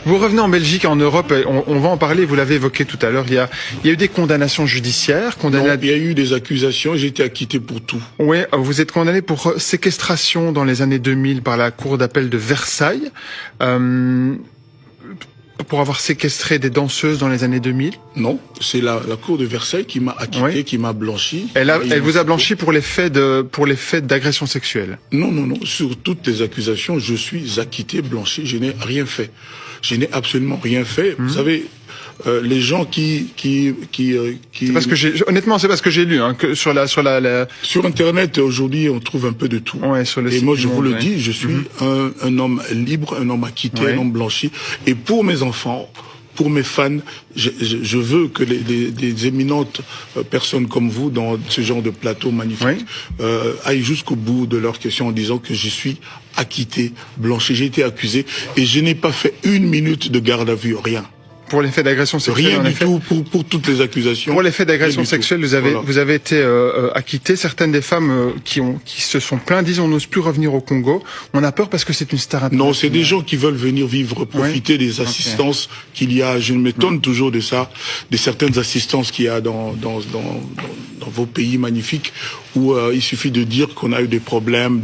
Vous revenez en Belgique, en Europe, on va en parler, vous l'avez évoqué tout à l'heure, il y a eu des condamnations judiciaires. Non, il y a eu des accusations, j'ai été acquitté pour tout. Oui, vous êtes condamné pour séquestration dans les années 2000 par la Cour d'appel de Versailles. Pour avoir séquestré des danseuses dans les années 2000? Non, c'est la Cour de Versailles qui m'a acquitté, oui, qui m'a blanchi. Elle vous a blanchi pour les faits d'agression sexuelle? Non, non, non. Sur toutes les accusations, je suis acquitté, blanchi. Je n'ai rien fait. Je n'ai absolument rien fait. Vous savez, les gens c'est parce que honnêtement, c'est parce que j'ai lu, hein, que sur Internet, aujourd'hui, on trouve un peu de tout. Ouais, sur le et site moi, je vous le ouais, dis, je suis un homme libre, un homme acquitté, ouais, un homme blanchi. Et pour mes enfants, pour mes fans, je veux que des éminentes personnes comme vous, dans ce genre de plateau magnifique, oui, aillent jusqu'au bout de leur question en disant que je suis acquitté, blanchi. J'ai été accusé et je n'ai pas fait une minute de garde à vue, rien. Pour les faits d'agression sexuelle, rien du tout, pour toutes les accusations. Pour les faits d'agression sexuelle, vous avez été acquitté. Certaines des femmes qui se sont plaintes disent on n'ose plus revenir au Congo. On a peur parce que c'est une star internationale. Non, c'est des gens qui veulent venir vivre, profiter, oui, des assistances, okay, qu'il y a. Je m'étonne toujours de ça, de certaines assistances qu'il y a dans vos pays magnifiques où il suffit de dire qu'on a eu des problèmes,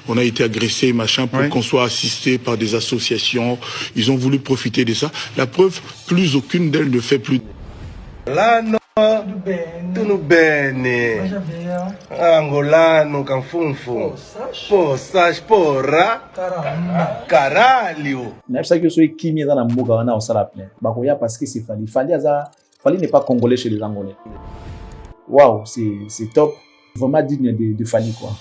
on a été agressé, machin, pour, oui, qu'on soit assisté par des associations. Ils ont voulu profiter de ça. La preuve, plus aucune d'elles ne fait plus. Lano, tudo bene. Angolano, canfunfu. Poças, porra. Caralho. C'est ça que ceux qui dans la mboga wana on sala plein. Bakoya parce que c'est Fally. Fally n'est pas congolais chez les Angolais. Waouh, c'est top. Vraiment digne de Fally quoi.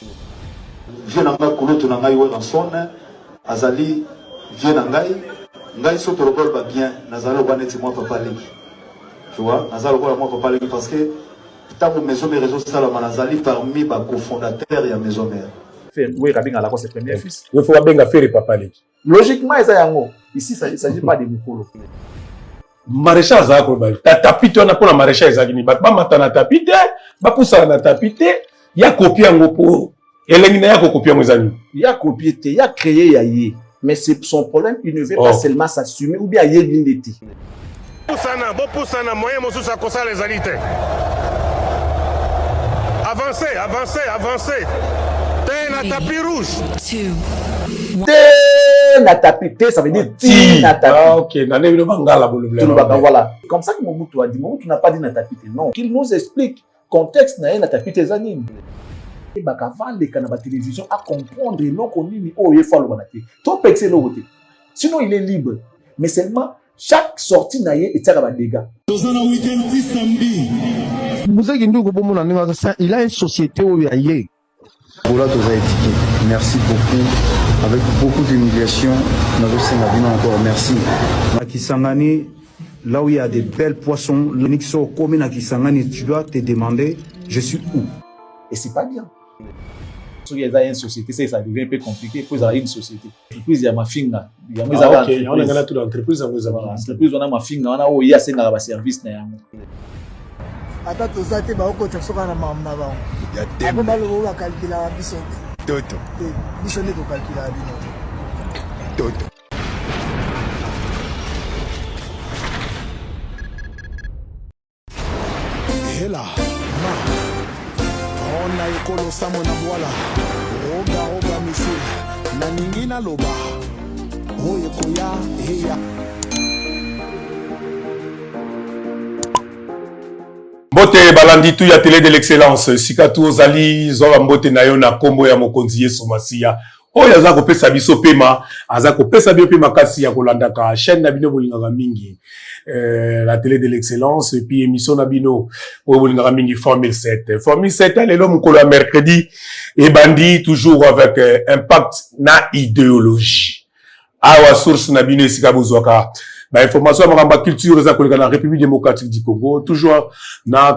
Viens nanga koloto nanga yo na sonne. Azali viens nanga. Ngai soto lokol ba bien. Nazalo baneti moi papa leki. Tu vois, nazalo ko moi papa leki parce que tant maison mes réseaux sociaux manazali parmi ba cofondateurs ya maison mère. Oui, Rabinga la c'est premier fils. Il faut bien faire papa leki. Logiquement ça yango. Ici il s'agit pas de Mukolo. Maréchal Zako ba tapite on a pour la maréchal Zagini ba mata na tapite ba poussa na tapite ya copier ngo po elengina ya copier ngo zani ya copier te ya créer ya yé mais c'est son problème il ne veut pas seulement s'assumer ou bien yé l'indété poussana moyen mosusa kosa les alités avancez t'es na tapis rouge na tapis ça veut dire ti na tapis. Ah ok, na ne bangala voilà. Comme ça que Mobutu a dit, Mobutu n'a pas dit na tapis non. Qu'il nous explique contexte na tapis anime. Et bakavale kana ba télévision à comprendre l'oko nini o yefa lo banate. Trop pexé lo côté. Sinon il est libre. Mais seulement chaque sortie na ye etaka ba dégâts. Il a une société où il y a merci beaucoup. Avec beaucoup d'humiliation, nous encore merci. Kisangani, là où il y a des belles poissons, le Nixo comme à Kisangani, tu dois te demander, je suis où? Et c'est pas bien. Il y a une société, ça devient un peu compliqué. Puis il y a une société. Puis il y a ma fille. Il y a on a toute l'entreprise. L'entreprise, on a ma fille. On a où il y a un service. Ata tozate ba okota soka na mama ba. Ya tembo malo ba calculer biso. Toto. Biso ne to calculer bino. Toto. Hela. Ma. On a ekolo samo na boala. Roga misi. Na ningina loba. Oye koya heya. Mbote balandi tu ya télé de l'excellence sikatu ozali zoba mbote na yo na kombo ya mokonzi Yesu Masiya oyo aza kopesa biso pema aza kopesa bio pema kasi ya kolandaka chaîne na bino bolingaka mingi la télé de l'excellence et puis émission na bino oyo bolingaka mingi Formule 7 lelo mokolo ya mercredi et bandi toujours avec impact na idéologie awa source na bino esika bozwaka information à ma culture dans la République démocratique du Congo. Toujours,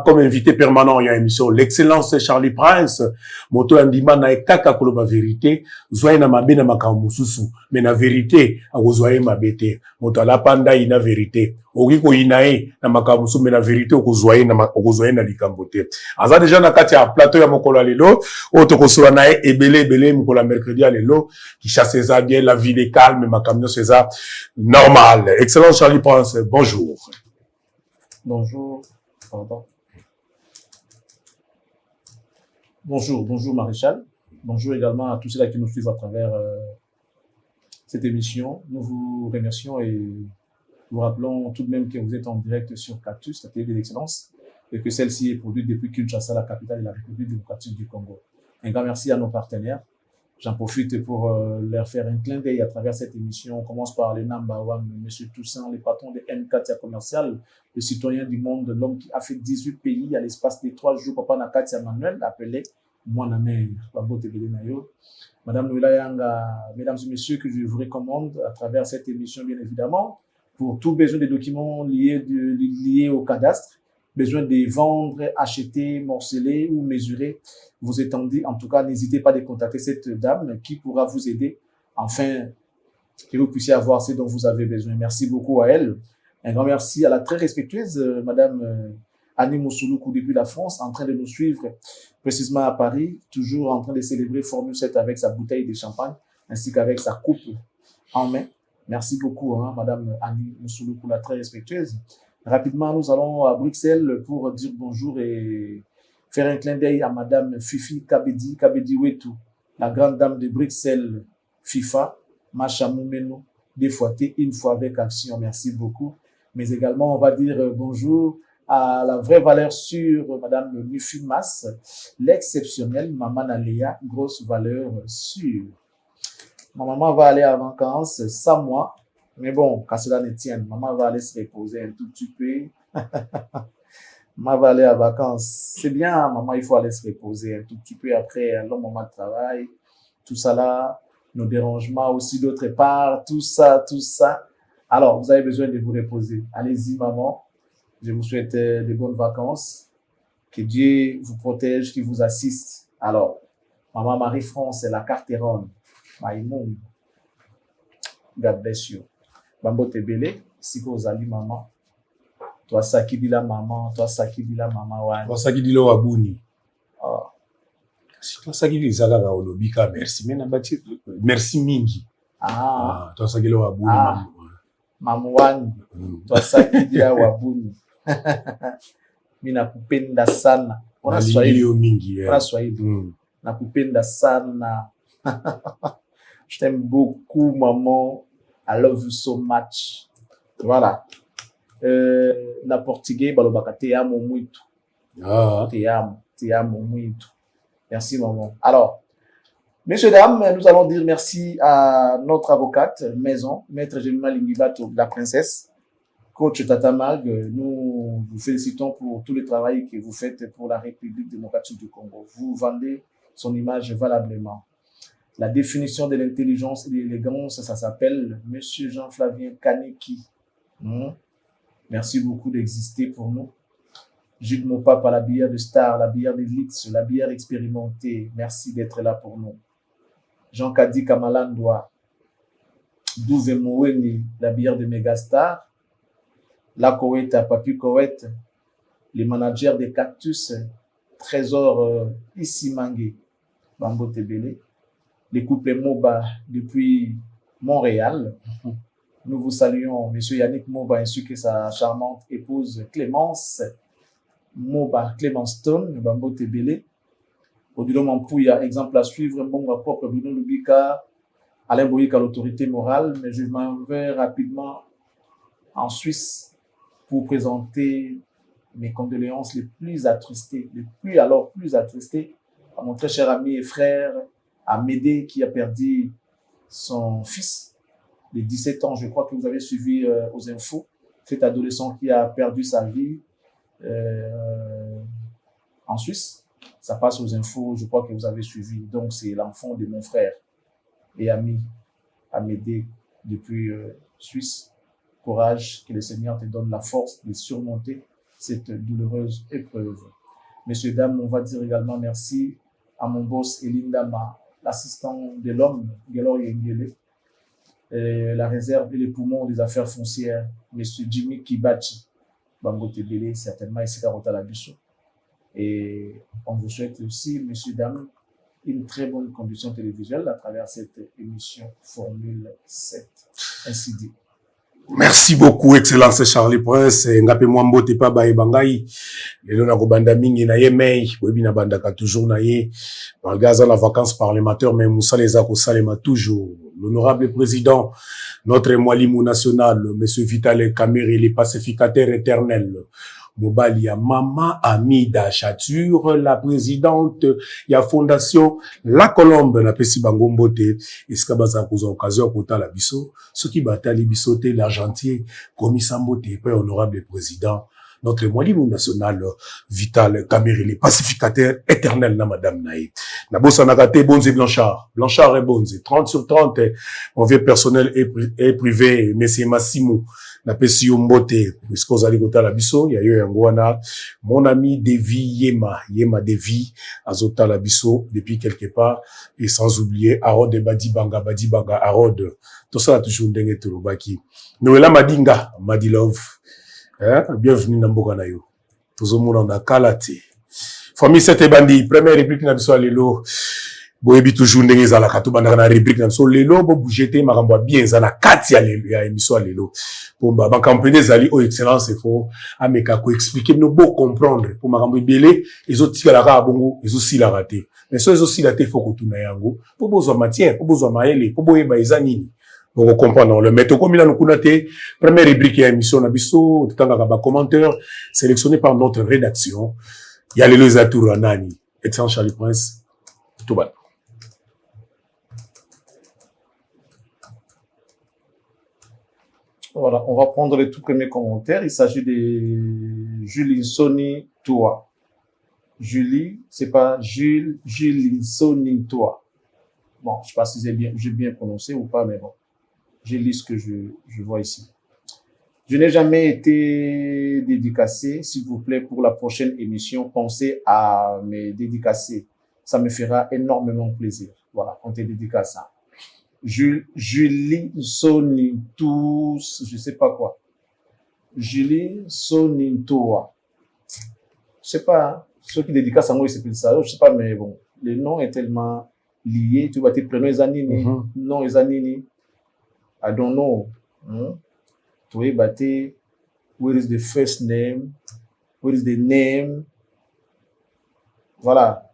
comme invité permanent, il y a une émission, l'excellence Charlie Prince, moto andima na ekaka koloba vérité, zoye na mabe na makamususu, mais na vérité, a zoye mabete, moto la panda ina vérité. Okiko inae na makamusu, mais na vérité, okozoye na likambote. Aza déjà na kati ya plateau ya mokolo lelo, otokosola na ebele mokolo mercredi à lelo, qui chasse ça bien, la vie est calme, makamyo c'est ça, normal. Excellent Charlie Prince, bonjour. Bonjour, pardon. Bonjour Maréchal. Bonjour également à tous ceux-là qui nous suivent à travers cette émission. Nous vous remercions et nous rappelons tout de même que vous êtes en direct sur Cactus, la télé de l'excellence, et que celle-ci est produite depuis Kinshasa, la capitale de la République démocratique du Congo. Un grand merci à nos partenaires. J'en profite pour leur faire un clin d'œil à travers cette émission. On commence par le number one, M. Toussaint, le patron de Nkatia Commercial, le citoyen du monde, l'homme qui a fait 18 pays à l'espace de 3 jours. Papa Nakatia Manuel, appelé Moi-Namère, Madame Noëlla Yanga, mesdames et messieurs, que je vous recommande à travers cette émission, bien évidemment, pour tout besoin des documents liés au cadastre, besoin de vendre, acheter, morceler ou mesurer vos étendues. En tout cas, n'hésitez pas à contacter cette dame qui pourra vous aider, afin que vous puissiez avoir ce dont vous avez besoin. Merci beaucoup à elle. Un grand merci à la très respectueuse Madame Annie Moussouloukou depuis la France, en train de nous suivre précisément à Paris, toujours en train de célébrer Formule 7 avec sa bouteille de champagne, ainsi qu'avec sa coupe en main. Merci beaucoup, Madame Annie Moussouloukou, la très respectueuse. Rapidement, nous allons à Bruxelles pour dire bonjour et faire un clin d'œil à Madame Fifi Kabedi Wetu, la grande dame de Bruxelles, FIFA, Macha Moumeno, des fois T, une fois avec action. Merci beaucoup. Mais également, on va dire bonjour à la vraie valeur sûre, Madame Mufumas, l'exceptionnelle Maman Naléa, grosse valeur sûre. Ma maman va aller en vacances sans moi, mais bon, qu'à cela ne tienne, maman va aller se reposer un tout petit peu. Maman va aller en vacances. C'est bien, maman, il faut aller se reposer un tout petit peu après un long moment de travail. Tout ça là, nos dérangements aussi d'autre part, tout ça. Alors, vous avez besoin de vous reposer. Allez-y, maman. Je vous souhaite de bonnes vacances. Que Dieu vous protège, qu'il vous assiste. Alors, maman Marie-France, c'est la Carteronne. Maïmoun. God bless you. Bambo Tebele, si vous allez maman. Toi, ça qui dit la maman. Toi, ça qui dit la maman. Ouais. Toi, ça qui dit le wabouni. Oh. Si toi, ça qui dit Zaga Olobika, merci. Merci Mingi. Toi, ça qui dit le wabouni. Mamwani. Toi, ça qui dit la wabouni. Mina kupenda sana. Ona Swahili mingi. Ona Swahili. Na kupenda sana. Je t'aime beaucoup, maman. I love you so much. Voilà. Na portugais, balobaka te amo muito. Te amo muito. Merci, maman. Alors, messieurs, dames, nous allons dire merci à notre avocate maison, Maître Jemima Lingibato, la princesse, coach Tata Mag. Nous vous félicitons pour tout le travail que vous faites pour la République démocratique du Congo. Vous vendez son image valablement. La définition de l'intelligence et de l'élégance, ça s'appelle Monsieur Jean-Flavien Kaneki. Merci beaucoup d'exister pour nous. Jude Mopapa, la bière de star, la bière d'élite, la bière expérimentée. Merci d'être là pour nous. Jean Kadi Kamalandoa, Douve Moweni, la bière de Megastar. La Koweïta, Papi Koweït, les managers des Cactus, Trésor Issimangé, Bambo Tebele. Les couples Moba depuis Montréal. Nous vous saluons, monsieur Yannick Moba, ainsi que sa charmante épouse Clémence Moba, Clémence Stone, Bambo Tebele. Odilo Mampouya, exemple à suivre, Mbonga propre, Bruno Lubika, Alain Boyika, l'autorité morale, mais je m'en vais rapidement en Suisse pour présenter mes condoléances les plus attristées, plus attristées à mon très cher ami et frère, Amédée, qui a perdu son fils de 17 ans. Je crois que vous avez suivi aux infos. Cet adolescent qui a perdu sa vie en Suisse. Ça passe aux infos, je crois que vous avez suivi. Donc, c'est l'enfant de mon frère et ami Amédée depuis Suisse. courage, que le Seigneur te donne la force de surmonter cette douloureuse épreuve. Messieurs, dames, on va dire également merci à mon boss Elindama, l'assistant de l'homme, Gelor Yengele, la réserve et les poumons des affaires foncières, Monsieur Jimmy Kibachi, Bango Tebele, certainement ici à la Bissot. Et on vous souhaite aussi, messieurs, dames, une très bonne condition télévisuelle à travers cette émission Formule 7. Ainsi dit. Merci beaucoup, Excellence Charlie Prince. Ngape mwambo te pa bae bangai. Lelo na kobanda mingi na ye mei. Webi na bandaka toujours na ye. Malgré la vacances parlementaires, mais Moussa les a salema toujours. L'honorable président, notre Mwalimou national, monsieur Vital Kamere, les pacificateurs éternels. Mobalia Mama Amida Chature, la présidente ya fondation La Colombe na pesi bangombote eskabaza kuza occasion kota la biso ce qui batali bisote l'argentier komisambote pe honorable président notre Mwalimou national Vital Kamere les pacificateurs éternels na madame Naï na bossa nakate Bonze Blanchard et Bonze 30 sur 30 mon vieux personnel et privé monsieur Massimo na pesi yombote puisque ozali kota la biso ya yo yango wana mon ami Yema Devi azota la biso depuis quelque part et sans oublier Arode Badibanga Arode tout ça toujours ndenge tolobaki Noela Madinga Madilove bienvenue na mboka na yo tozomona na kalate famille cette bandi première réplique na biso lelo boyebi toujours ndenge ezalaka tobandaka na rubrique na biso lelo bobujete makambo ya bien eza na kati ya émission lelo pomba bakampene ezali o excellence efo ameka koexpliquer no bo comprendre po makambo ebele ezotikalaka bongo ezosilaka te mais so ezosila te fo kotuna yango po bozwa matière po bozwa mayele po boyeba eza nini pour comprendre le métro comme il a nous connaît première rubrique ya émission na biso tutangaka ba commentaires sélectionnés par notre rédaction il y a les atours nani excellent Charlie Prince tout bas. Voilà, on va prendre les tout premiers commentaires. Il s'agit de Julie Sony Toa. Julie, c'est pas Julie Sony Toa. Bon, je sais pas si j'ai bien prononcé ou pas, mais bon, j'ai lu ce que je vois ici. Je n'ai jamais été dédicacé. S'il vous plaît, pour la prochaine émission, pensez à me dédicacer. Ça me fera énormément plaisir. Voilà, on te dédicace ça. Julie Sony tous, je sais pas quoi. Julie Sony Toa. Je sais pas, hein. Ceux qui dédicacent à moi, ils s'appellent ça. Je sais pas, mais bon, le nom est tellement lié. Tu vas tes premiers années, non, les années, I don't know. Tu vas battre, where is the first name? Where is the name? Voilà.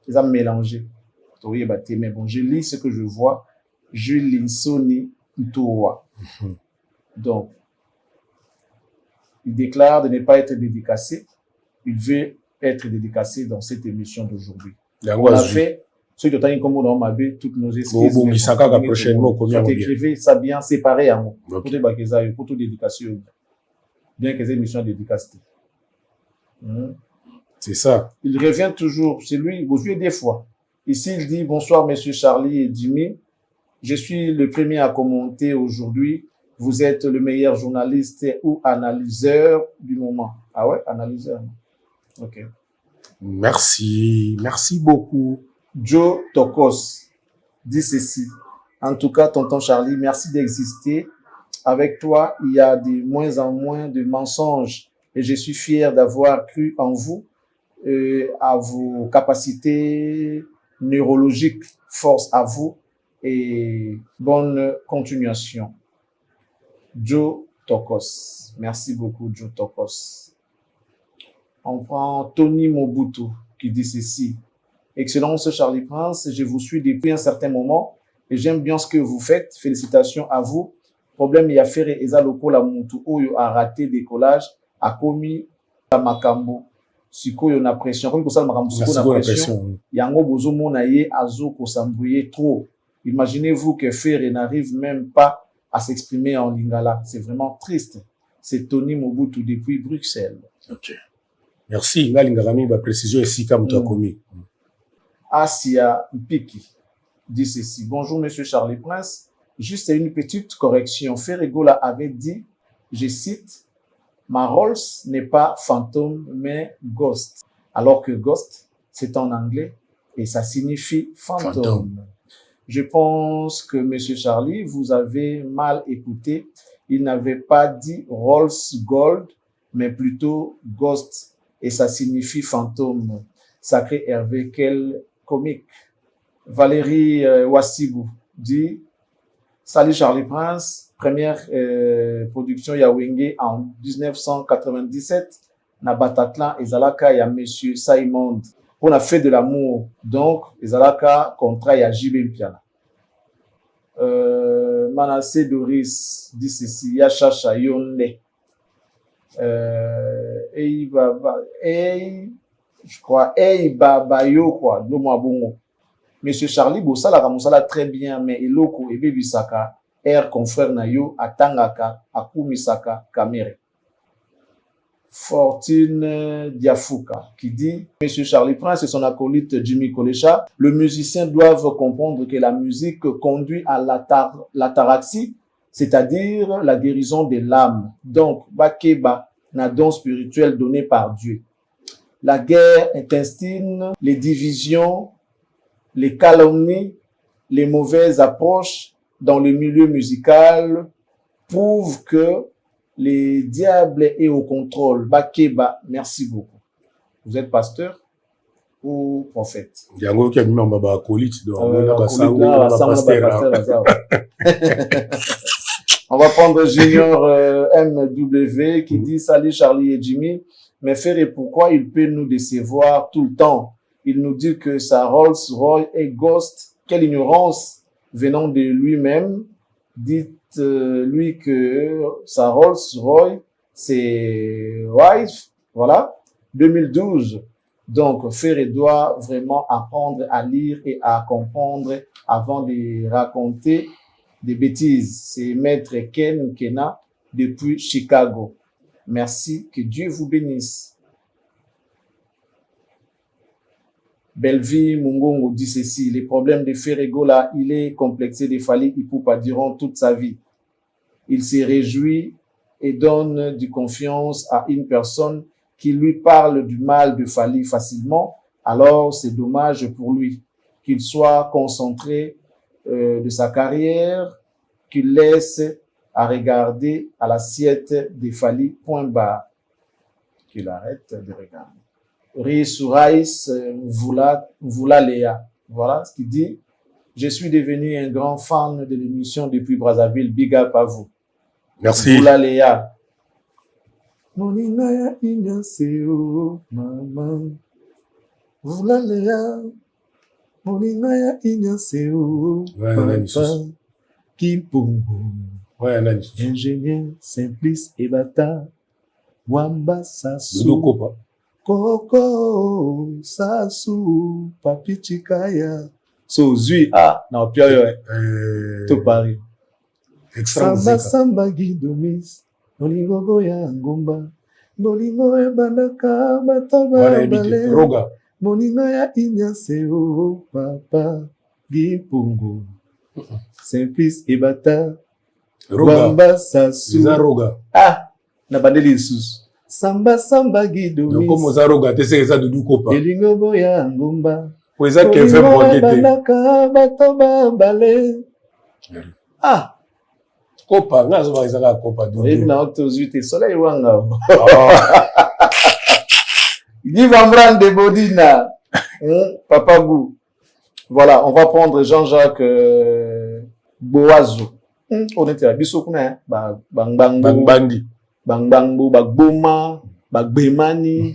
Ils ont mélangé. Tu vas battre, mais bon, je lis ce que je vois. Julie Sony Toa. Donc, il déclare de ne pas être dédicacé. Il veut être dédicacé dans cette émission d'aujourd'hui. On a fait, ceux qui ont comme on m'a vu toutes nos excuses. Écrivez ça bien séparé à moi. Pour tout dédication. Bien que ces émissions dédicacées. C'est ça. Il revient toujours. C'est lui, vous jouez des fois. Ici, il dit bonsoir, monsieur Charlie et Jimmy. Je suis le premier à commenter aujourd'hui. Vous êtes le meilleur journaliste ou analyseur du moment. Ah ouais, analyseur. Ok. Merci beaucoup. Joe Tokos dit ceci. En tout cas, tonton Charlie, merci d'exister. Avec toi, il y a de moins en moins de mensonges et je suis fier d'avoir cru en vous, à vos capacités neurologiques. Force à vous et bonne continuation. Joe Tokos. Merci beaucoup, Joe Tokos. On prend Tony Mobutu qui dit ceci. Excellence Charlie Prince, je vous suis depuis un certain moment et j'aime bien ce que vous faites. Félicitations à vous. Problème y a fait ezaloko la muntu oyo a raté décollage a commis la makambo. Sikoyo na pression. Comme ça makambo sikoyo na pression. Yango bozo mona ye azo ko s'embrouiller trop. Imaginez-vous que Ferre n'arrive même pas à s'exprimer en lingala. C'est vraiment triste. C'est Tony Mobutu depuis Bruxelles. Ok. Merci. Ngalingami ba précision ici comme tu as commis. Asia Mpiki dit ceci. Bonjour, monsieur Charlie Prince. Juste une petite correction. Ferregola avait dit je cite, ma Rolls n'est pas fantôme, mais ghost. Alors que ghost, c'est en anglais et ça signifie fantôme. Je pense que Monsieur Charlie, vous avez mal écouté. Il n'avait pas dit Rolls Gold, mais plutôt ghost et ça signifie fantôme. Sacré Hervé, quel comique. Valérie Wassibou dit salut Charlie Prince, première production Yawenge en 1997 na Batatlan ezalaka ya Monsieur Simon pour la fête de l'amour, donc ezalaka contrat ya JB Mpiana. Manassé Doris dit ceci, ya chacha yonde je crois baba yo quoi do mo bongo. Monsieur Charlie Bossala Ramosala très bien, mais eloko ebe bisaka air confrère na yo atangaka akumisaka kamere. Fortune Diafouka qui dit Monsieur Charlie Prince et son acolyte Jimmy Kolecha, le musicien doivent comprendre que la musique conduit à l'ataraxie, c'est-à-dire la guérison de l'âme. Donc, Bakeba, na don spirituel donné par Dieu. La guerre intestine, les divisions, les calomnies, les mauvaises approches dans le milieu musical prouvent que les diables est au contrôle. Bakeba, merci beaucoup. Vous êtes pasteur ou prophète? Yango qui a mis en baba acolyte donc on va prendre Junior MW qui dit salut Charlie et Jimmy, mais frère, pourquoi il peut nous décevoir tout le temps? Il nous dit que sa Rolls-Royce est ghost. Quelle ignorance venant de lui-même. Dites-lui que sa Rolls-Royce, c'est Rice, voilà, 2012. Donc, Ferré doit vraiment apprendre à lire et à comprendre avant de raconter des bêtises. C'est Maître Ken Kena depuis Chicago. Merci, que Dieu vous bénisse. Belvi Mungongo dit ceci, les problèmes de Ferregola, il est complexé de Fali Ipupa durant toute sa vie. Il se réjouit et donne du confiance à une personne qui lui parle du mal de Fali facilement, alors c'est dommage pour lui qu'il soit concentré de sa carrière, qu'il laisse à regarder à l'assiette de Fali, point barre, qu'il arrête de regarder. Rice Vula Léa. Voilà ce qu'il dit. Je suis devenu un grand fan de l'émission depuis Brazzaville. Big up à vous. Merci. Vula Léa. Moninaya Inyaseo, maman. Vula Léa. Moninaya Inyaseo, papa. Kimpungu. Ingénieur, Simplice et Bata. Wamba Sassou. Koko Sasu Papi Chikaya so zui na opia yo to Paris samba samba gidomis nolingo ya ngumba nolingo ya bandaka bataba bale moningo ya inyaseo papa gipungu Simplice ebata Wamba Sasu na bandeli sus Samba samba gido donc comme ozaroga te c'est ça dudu kopa elingo boya ngumba poeza que fait boquete batoba bale kopa ngazo ba izaka kopa dudu et na auto zuite soleil wanga Give Amran de Bodina Papa Gou. Voilà, on va prendre Jean-Jacques Boazo. On était à Bissokuna Bang Bangbo, Bagboma, Bagbemani.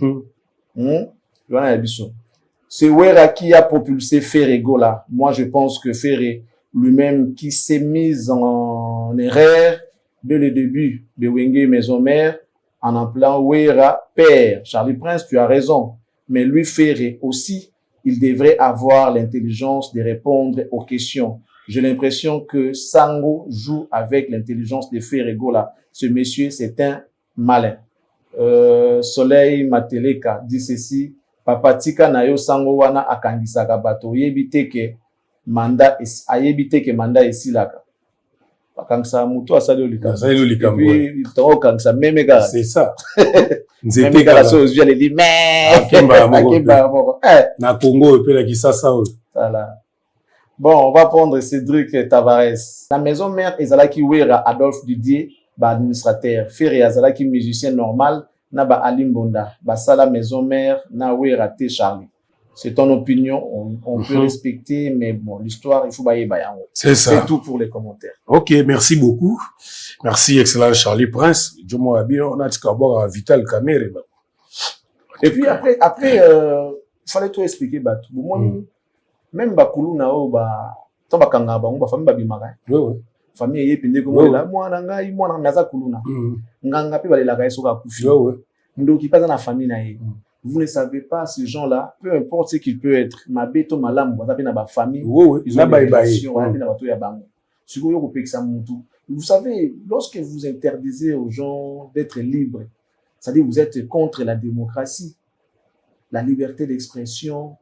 C'est Wera qui a propulsé Ferregola. Moi, je pense que Ferré, lui-même, qui s'est mis en erreur dès le début de Wenge Maison Mère, en appelant Wera père. Charlie Prince, tu as raison. Mais lui, Ferré aussi, il devrait avoir l'intelligence de répondre aux questions. J'ai l'impression que Sango joue avec l'intelligence de Ferregola. Ce monsieur, c'est un malin. Soleil Mateleka dit ceci. Papa tika na yo Sango wana akangisaka bato yebite ke manda esilaka. Quand ça muto asali olika. Asali olika. Puis quand ça même gars. C'est ça. Nzete kala so je les dit mais akemba moko. Na Congo pe la kisasa. Voilà. Bon, on va prendre Cédric Tavares. La maison mère ezalaki wera Adolphe Didier, ba administrateur, Ferré azalaki musicien normal, na ba Ali Mbonda, ba sala maison mère na wera T Charlie. C'est ton opinion, on peut respecter, mais bon, l'histoire, il faut bailler bayango. C'est ça. C'est tout pour les commentaires. Ok, merci beaucoup. Merci, excellent Charlie Prince. Je m'en bien, on a dit qu'à boire Vital Kamere. Et puis après, il fallait tout expliquer, bah, même Bakulu nao, bah, tant bakanga, bah, on va famille babimara. Oui. Famille yé pinde comme là, moi naza kuluna. Nganga pe bale la gaï soka kufi. Oui. Ndo qui pas dans la famille na yé. Vous ne savez pas, ces gens-là, peu importe ce qu'il peut être, ma béto, ma lame, vous avez dans famille, ils ont des relations, vous savez, lorsque vous interdisez aux gens d'être libres, c'est-à-dire vous êtes contre la démocratie, la liberté d'expression,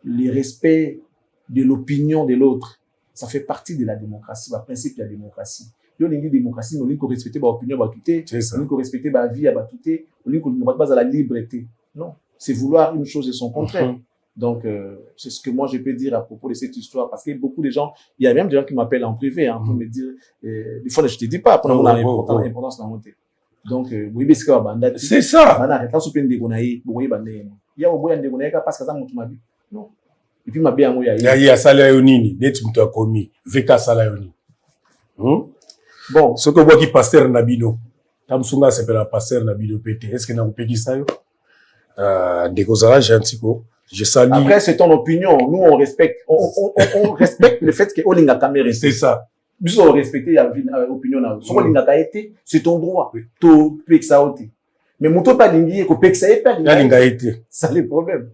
le respect de l'opinion de l'autre, ça fait partie de la démocratie, le principe de la démocratie. Yo lingi démocratie, on faut respecter ba opinion ba touté, on faut respecter ba vie ba touté, on ne va pas à la liberté. Non, c'est vouloir une chose et son contraire. Donc c'est ce que moi je peux dire à propos de cette histoire, parce que beaucoup de gens, il y a même des gens qui m'appellent en privé pour me dire des fois je te dis pas pour mon importance dans mon thé. Donc oui mais c'est ça. Bana ta sopen de gonaï, boye bande. Ya oboya de gonaï ka parce que ça mutu mabi. Non. Et puis mabi yango ya. Ya sala yo nini, net mutu akomi, veka sala yo nini. Bon, ce que voit qui pasteur Nabino, Tamsunga s'appelle pasteur Nabino PT. Est-ce que vous payez ça? Décosara, j'ai un petit peu. Je salue. Après, c'est ton opinion. Nous, on respecte. On respecte le fait que Olinga Kamere. C'est ça. Nous, on respecte l'opinion. Si Olinga a été, c'est ton droit. Tu peux que ça ôte. Mais mon pas lingi, que peut que ça ait pas lingi. C'est le problème.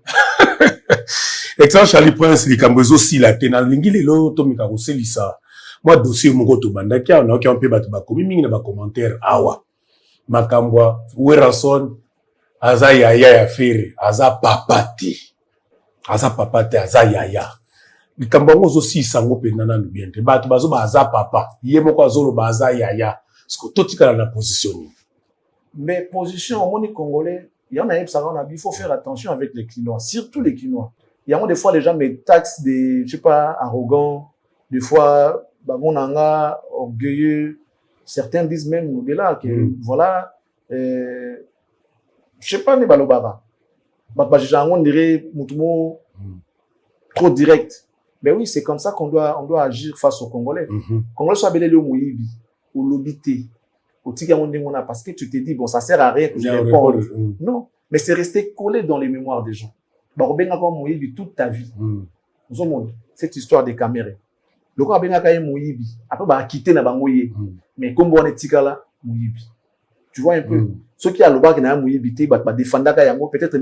Excellent Charlie Prince, les Cambozo si la tenant lingi les lots, Tommy Karose lisa. Moi, dossier mon to bandaki, on a qui un peu battu bakomi, mingi na ba commentaire awa. Makambwa, Werason, aza yaya ya fere, aza papati, aza yaya. Likambango zo si sango penana nubiente. Batu bazo ba aza papa, yé moko azolo ba aza yaya. Parce que tout tika la position. Mais position, au monde congolais, il y en a il faut faire attention avec les Quinois, surtout les Quinois. Il y a des fois les gens me taxent des, je sais pas, arrogants, des fois, babonanga, orgueilleux. Certains disent même au-delà que, voilà, je sais pas, ne balobara. On dirait, trop direct. Mais oui, c'est comme ça qu'on doit agir face aux Congolais. Congolais soit belé le mouibi, ou l'obité, au tigamondemona, parce que tu te dis, bon, ça sert à rien que je réponde. Non. Mais c'est resté collé dans les mémoires des gens. Barobenga comme mouibi toute ta vie. Nous avons cette histoire des caméras. Le corps benga kaye mouibi. Après, bah, quitter na bangoye. Mais comme on est tikala, mouibi. Tu vois un peu. Ceux qui a le bas qui n'a mouibi, bah, défendre kayango, peut-être,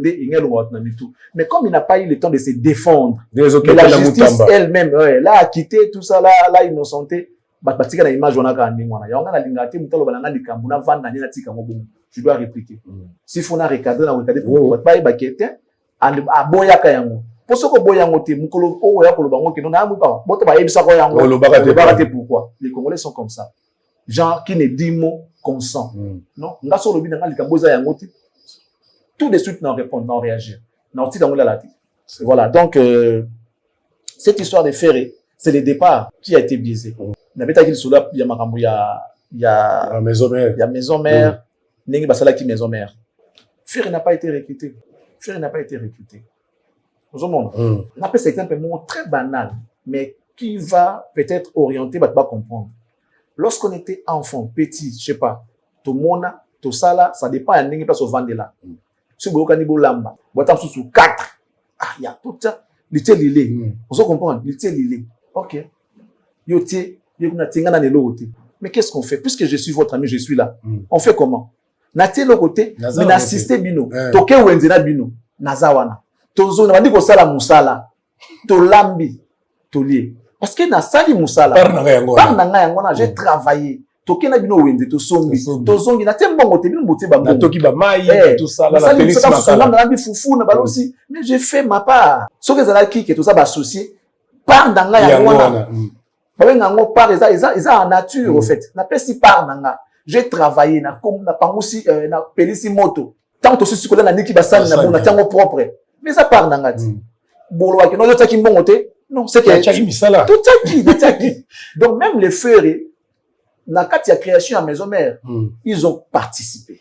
mais comme il n'a pas eu le temps de se défendre, la justice elle-même, là, a quitté tout ça, là, innocenté, bah, tika na image, on a gagné, on a lingate, mutalo balanga likambuna, van na nina tika mo bon. Je dois répliquer. Si faut na recadrer, pour pas y baqueter, à boya kayango. Pour ce que boyango te, mukolo, oh, ya, pour le bango, qui n'en a pas, bon, ba yebisa koyango, le barate pourquoi? Les Congolais sont comme ça. Gens qui ne dit mot consent. Non? Nga sur le bin nga likamboza yango te. Tout de suite n'en répondre, n'en réagir. N'en ti dans la tête. Voilà. Donc, cette histoire de Ferré, c'est le départ qui a été biaisé. N'avait pas qu'il soit là, il y a Makambo, il y a maison mère. Il y a maison mère. Nengi basala qui maison mère. Ferré n'a pas été recruté. Ferré n'a pas été recruté. Nous avons on appelle c'est un peu mot très banal, mais qui va peut-être orienter, va pas comprendre. Lorsqu'on était enfant, petit, je sais pas, tout mona, tout ça là, ça dépend à n'engue place au vent de là. Si vous avez un lamba, vous avez sous 4. Ah, il y a tout ça. L'ité l'ilé. Vous comprenez? L'ité l'ilé. Ok. Yoté, mais qu'est-ce qu'on fait? Puisque je suis votre ami, je suis là. On fait comment? Naté le côté, mais n'assistez bino. Toke wenzena bino. Nazawana. Tozo, on va dire que ça la moussala. To lambi. To lié. Parce que na sali musala par nanga yangona j'ai travaillé toke na bino wende to sombi to zongi na tembo ngote bino moté ba na toki ba mai tout ça la télé ça na bi fufu na balosi mais j'ai fait ma part ce que ça là qui que tout ça ba associé par nanga yangona babengango part eza en nature au fait na pesi part nanga j'ai travaillé na pangusi na pelisi moto tant to susi kola na niki basali na bona tango propre mais ça part nanga ti bolo wa kino yotaki mbongo te non c'est que tout taki donc même les frères na kati ya création à maison mère ils ont participé,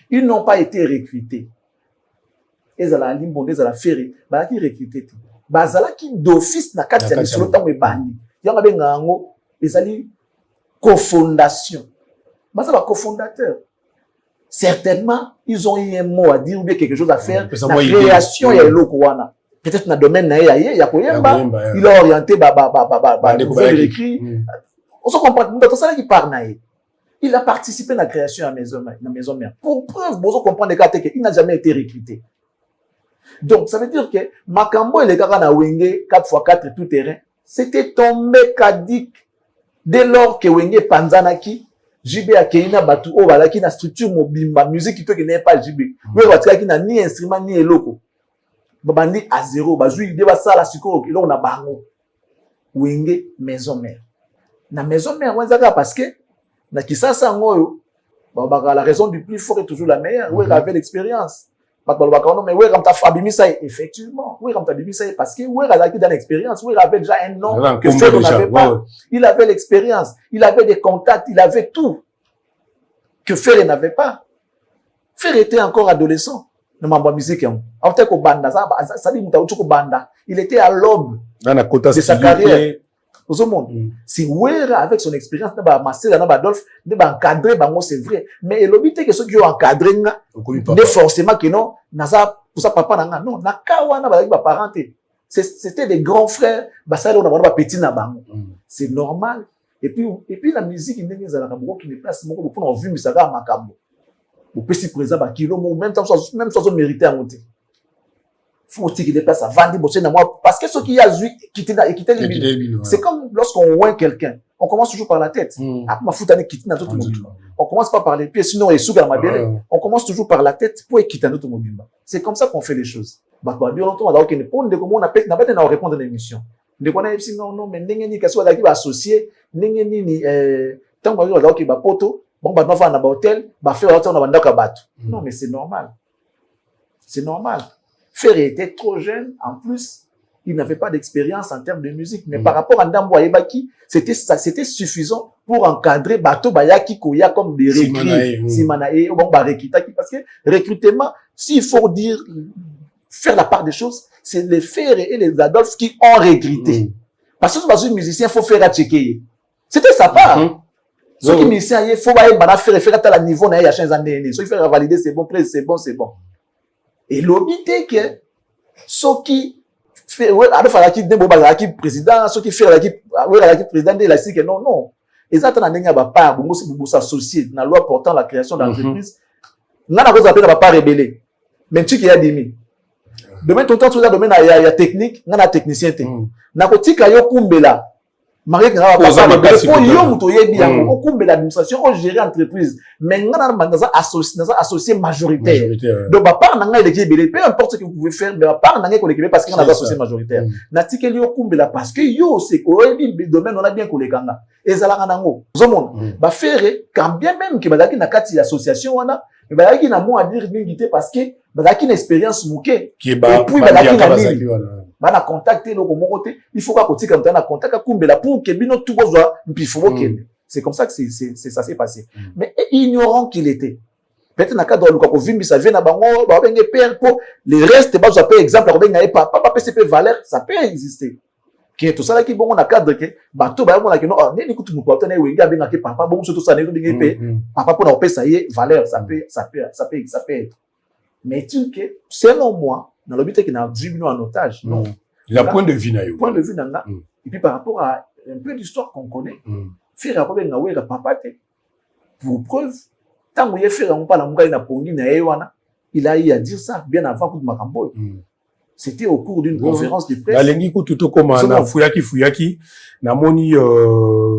ils n'ont pas été recrutés. Ezala limbonde ezala ferry ba ki recruter tout bazala ki d'office na kati ya misolo tango ebani yanga benga ngo ezali cofondation bazala cofondateur certainement ils ont eu un mot à dire ou bien quelque chose à faire na création ya eloko wana peut-être na domaine na ya koyemba il a orienté ba nouvelle écrit on se comprend tout ça qui parle na il a participé à la création à la maison mère pour preuve vous comprenez qu'il n'a jamais été recruté. Donc, ça veut dire que Makambo et les gars na Wenge 4x4 tout terrain, c'était tombé cadik dès lors que Wenge Panzanaki, JB Akeina Batu O Balaki na structure mobimba, musique qui peut qu'il n'ait pas JB. Oui, Watika qui n'a ni instrument ni eloko. Babandi à zéro, bazui deba sala siko, il on a bango. Wenge maison mère. Na maison mère, on parce que na kisasa ngoyo, la raison du plus fort est toujours la meilleure. Oui, il avait l'expérience. Mais oui, comme tu as Fabimi ça, effectivement, oui, comme tu as Fabimi ça, parce que oui, il a acquis dans l'expérience, oui, il avait déjà un nom que Fer n'avait pas. Il avait l'expérience, il avait des contacts, il avait tout que Fer n'avait pas. Fer était encore adolescent. Il était à l'aube de sa carrière. Si Wera avec son expérience n'a master n'a Adolphe n'a encadré c'est vrai mais le but est que ceux qui ont encadré n'est forcément que non nasa pour ça papa nanga non na kawana ba parenté c'était des grands frères basalo na ba petit na bango c'est normal et puis la musique ndenge za la kaboko qui ne place moko pour on vu misaka makambo au petit présent ba kilo même sans mériter à monter. Faut qu'il dépasse à vendre bosser dans moi parce que ce qui a quitté les c'est comme lorsqu'on oint quelqu'un on commence toujours par la tête après ma foutane quitter dans tout mobile on commence pas par les pieds sinon il souga ma belle on commence toujours par la tête pour quitter notre mobile c'est comme ça qu'on fait les choses bah bien longtemps alors qu'il ne pose de comment on appelle n'a pas de répondre à l'émission de quoi non mais n'engeni ni kaso qui va associer n'engeni ni tant que alors qu'il va poto bon bah va na hôtel bah faire autant na bandaka bato non mais c'est normal Fer était trop jeune, en plus, il n'avait pas d'expérience en termes de musique. Mais par rapport à Ndambo Ayebaki, c'était suffisant pour encadrer Bato Bayaki Koya comme des recrues. Simanae, parce que recrutement, s'il faut dire, faire la part des choses, c'est les Fer et les Adolphe qui ont recruté. Parce que sur un musicien, il faut faire à checker. C'était sa part. Ceux qui musiciens, il faut faire à la niveau, il y a 15 années. Ceux qui font valider, c'est bon, c'est bon. Et l'obité que ceux qui fait qui président ceux qui fait la président de la CIC non ils attendent n'enga ba part bon s'associer dans la loi portant la création d'entreprise ngana ko zapela ba part rebelle mais tu qui a dimi demain ton temps tu as domaine ya technique ngana technicien te na ko tika yo kumbela Marie qui va passer pour yo muto yebi ya ko kumbela l'administration au gérer entreprise mais ngana mandaza associé majoritaire donc ba part nanga il est peu importe ce que vous pouvez faire mais ba part nanga ko l'équipe parce que ngana associé majoritaire na tikeli yo kumbela parce que yo c'est ko yebi domaine on a bien ko lekanga ezala nango zomona ba faire quand bien même que bazaki na kati association wana mais bazaki na mot à dire ngité parce que bazaki une expérience mouké et puis bazaki na nini bana contacter le côté il faut pas côté comme ça na contact à kumbela pour que bino tout bozo mpifo c'est comme ça que c'est ça s'est passé mais ignorant qu'il était peut-être na cadre le ko vimbi ça vient na bango ba benge père pour les restes ba zo exemple ko benga papa PCP valeur ça peut exister qui tout ça là qui bon on a cadre que bato ba mona que non ni kutu mu ko tena wenga benga ke papa bon surtout ça ne benga pe papa pour na opé ça y valeur ça peut être mais tu que selon moi dans le but qu'il a vu en otage non il a point de vue naïo point de vue nanga et puis par rapport à un peu d'histoire qu'on connaît faire rapport benga wera papa te pour preuve tant que faire on pas la munga na pongi na ewana il a eu à dire ça bien avant que Makambo c'était au cours d'une conférence de presse la lengi ko tuto koma na fuyaki na moni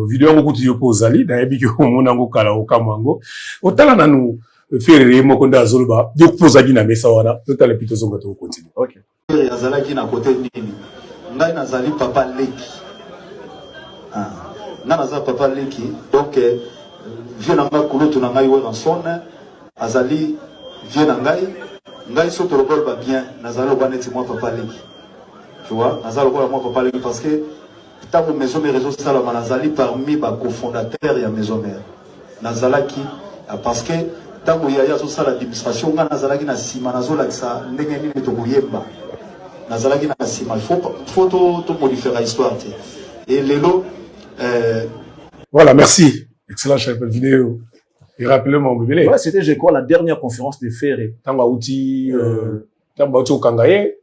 vidéo ngo kuti yopozali na yebi ko mona ngo kala okamango otala nanu faire mokonda zolba de pozali na mesa wana totale pito zonga to continue OK azalaki na côté nini ngai nazali papa leki Nanaza papa leki donc vieux nanga kuloto nanga yo en son azali vieux ngai soto lokol ba bien nazalo baneti moi papa leki tu vois nazalo ko moi papa leki parce que tant maison mes réseaux sociaux nazali parmi ba cofondateurs ya maison mère nazalaki parce que tant il y a tout ça l'administration nga nazalaki na sima nazola ça ndenge nini to kuyemba nazalaki na sima faut to modifier l'histoire et lelo voilà, merci. Excellent chef vidéo. Et rappelez-moi, bébé. Ouais, c'était, je crois, la dernière conférence de Ferré. Tangwauti, Tangwauti au Kangaye.